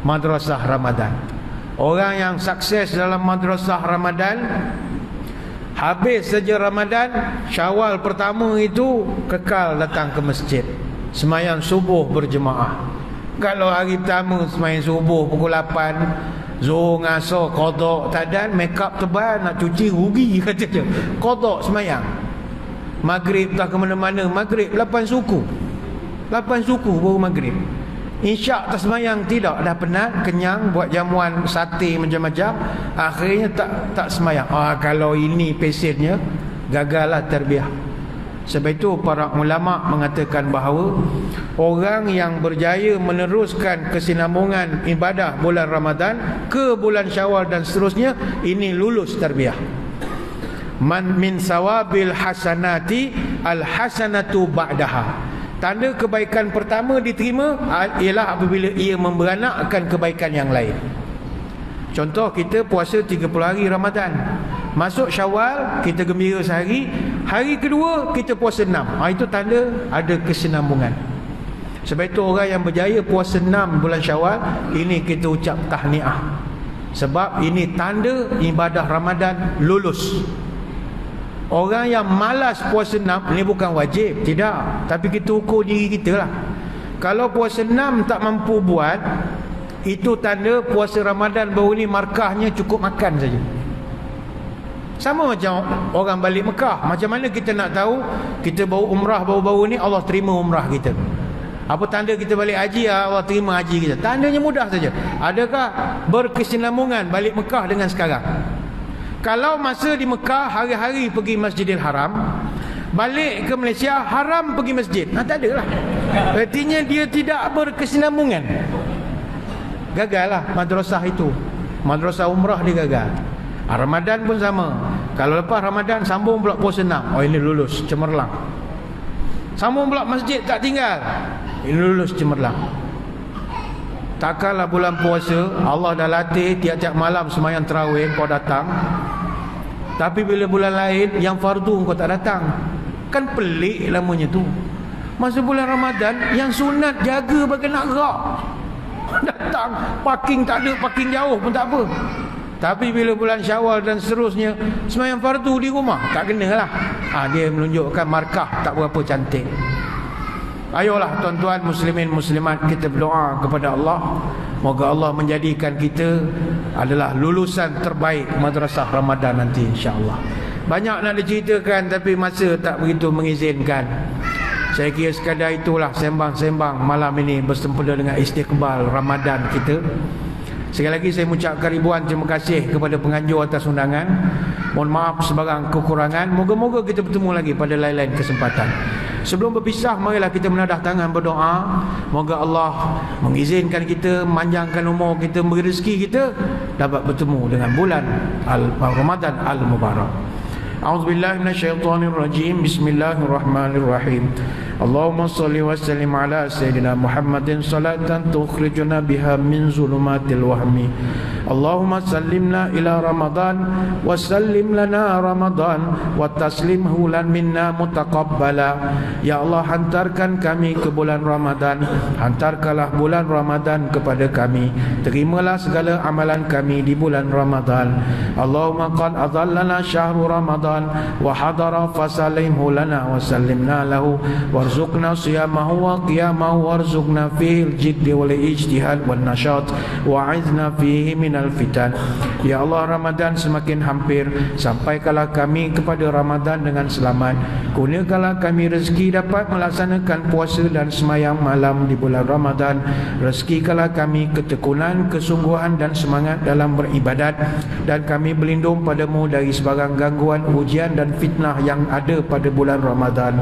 madrasah Ramadan. Orang yang sukses dalam madrasah Ramadan, habis saja Ramadan, Syawal pertama itu kekal datang ke masjid, semayang subuh berjemaah. Kalau hari pertama semayang subuh pukul 8, Zuhur ngasar qada tak ada, make up tebal, nak cuci rugi katanya. Qada semayang. Maghrib tak ke mana-mana, maghrib 8 suku. 8 suku baru maghrib. Isyak tak semayang, tidak, dah penat, kenyang, buat jamuan sate macam-macam, akhirnya tak semayang. Kalau ini pesennya, gagallah tarbiyah. Sebab itu para ulama mengatakan bahawa orang yang berjaya meneruskan kesinambungan ibadah bulan Ramadan ke bulan Syawal dan seterusnya, ini lulus tarbiyah. Man min sawabil hasanati al hasanatu ba'daha. Tanda kebaikan pertama diterima ialah apabila ia memberanakkan kebaikan yang lain. Contoh, kita puasa 30 hari Ramadan. Masuk Syawal, kita gembira sehari. Hari kedua, kita puasa 6. Itu tanda ada kesinambungan. Sebab itu orang yang berjaya puasa 6 bulan Syawal, ini kita ucap tahniah. Sebab ini tanda ibadah Ramadan lulus. Orang yang malas puasa 6, ini bukan wajib, tidak. Tapi kita ukur diri kita lah. Kalau puasa 6 tak mampu buat, itu tanda puasa Ramadan baru ni markahnya cukup makan saja. Sama macam orang balik Mekah. Macam mana kita nak tahu kita baru umrah baru-baru ni Allah terima umrah kita? Apa tanda kita balik haji, Allah terima haji kita? Tandanya mudah saja. Adakah berkesinambungan balik Mekah dengan sekarang? Kalau masa di Mekah hari-hari pergi Masjidil Haram, balik ke Malaysia haram pergi masjid, tak ada lah. Artinya dia tidak berkesinambungan. Gagal lah madrasah itu. Madrasah umrah dia gagal. Ramadan pun sama. Kalau lepas Ramadan sambung pula puasa 6, ini lulus, cemerlang. Sambung pula masjid tak tinggal, ini lulus, cemerlang. Takkanlah bulan puasa Allah dah latih tiap-tiap malam sembahyang tarawih kau datang, tapi bila bulan lain yang fardu kau tak datang. Kan pelik lamanya tu. Masa bulan Ramadan yang sunat jaga bagi nak gerak, datang parking tak ada, parking jauh pun tak apa. Tapi bila bulan Syawal dan seterusnya sembahyang fardu di rumah, tak kenalah. Dia menunjukkan markah tak berapa cantik. Ayolah tuan-tuan muslimin muslimat, kita berdoa kepada Allah, moga Allah menjadikan kita adalah lulusan terbaik madrasah Ramadan nanti, insya-Allah. Banyak nak diceritakan tapi masa tak begitu mengizinkan. Saya kira sekadar itulah sembang-sembang malam ini bersempena dengan istiqbal Ramadan kita. Sekali lagi saya mengucapkan ribuan terima kasih kepada penganjur atas undangan. Mohon maaf sebarang kekurangan. Moga-moga kita bertemu lagi pada lain-lain kesempatan. Sebelum berpisah, marilah kita menadah tangan berdoa. Moga Allah mengizinkan kita, memanjangkan umur kita, beri rezeki kita dapat bertemu dengan bulan Ramadan Al-Mubarak. A'udzubillahi minasyaitonirrajim. Bismillahirrahmanirrahim. Allahumma salli wa sallim ala sayyidina Muhammadin salatan tukhrijuna biha min zulumatil wahmi. Allahumma sallimna ila Ramadan wa sallim lana Ramadan wa taslimhu lan minna mutaqabbala. Ya Allah, hantarkan kami ke bulan Ramadan, hantarkanlah bulan Ramadan kepada kami, terimalah segala amalan kami di bulan Ramadan. Allahumma qad adallana syahru Ramadan wa hadara fasallimhu lana wa sallimna lahu warzuqna siyamahu wa qiyamahu warzuqna fihi al-jiddi wal ijtihad wan nashat wa a'izna fihi minal fitan. Ya Allah, Ramadan semakin hampir, sampaikanlah kami kepada Ramadan dengan selamat. Kurniakanlah kami rezeki dapat melaksanakan puasa dan sembahyang malam di bulan Ramadan. Rezekikanlah kami ketekunan, kesungguhan dan semangat dalam beribadat, dan kami berlindung padamu dari sebarang gangguan, ujian dan fitnah yang ada pada bulan Ramadan.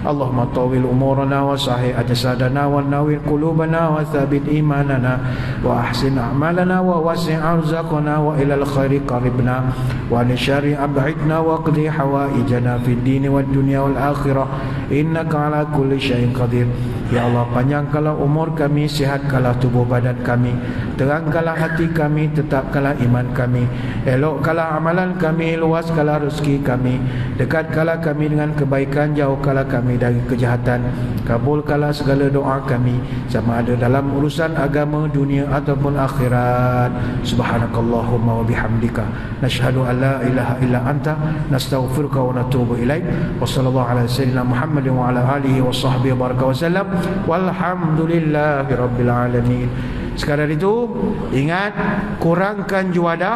Allahumma tawil umurana wa sahih ajsadana wa nawir qulubana wa thabit imanana wa ahsin a'malana wa wasi' arzaqana wa ilal khairi qaribna wa li syarri ab'idna wa qdi hawaijana fid dini wad dunya wal akhirah innaka ala kulli syai'in qadir. Ya Allah, panjangkanlah umur kami, sihatkanlah tubuh badan kami, terangkanlah hati kami, tetapkanlah iman kami, elokkanlah amalan kami, luaskanlah rezeki kami, dekatkanlah kami dengan kebaikan, jauhkanlah kami dari kejahatan, kabulkanlah segala doa kami, sama ada dalam urusan agama, dunia ataupun akhirat. Subhanakallahumma wa bihamdika nashhadu an la ilaha illa anta nastaghfiruka wa natubu ilaik. Wa sallallahu ala sayyidina Muhammadin wa ala alihi wa sahbihi baraka wasallam. Walhamdulillahi rabbil alamin. Sekadar itu, ingat, kurangkan juadah,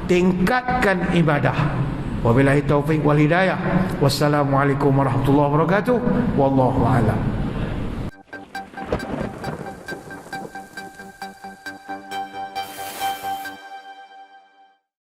tingkatkan ibadah. Wabillahi taufiq wal hidayah. Wassalamualaikum warahmatullahi wabarakatuh. Wallahu a'lam.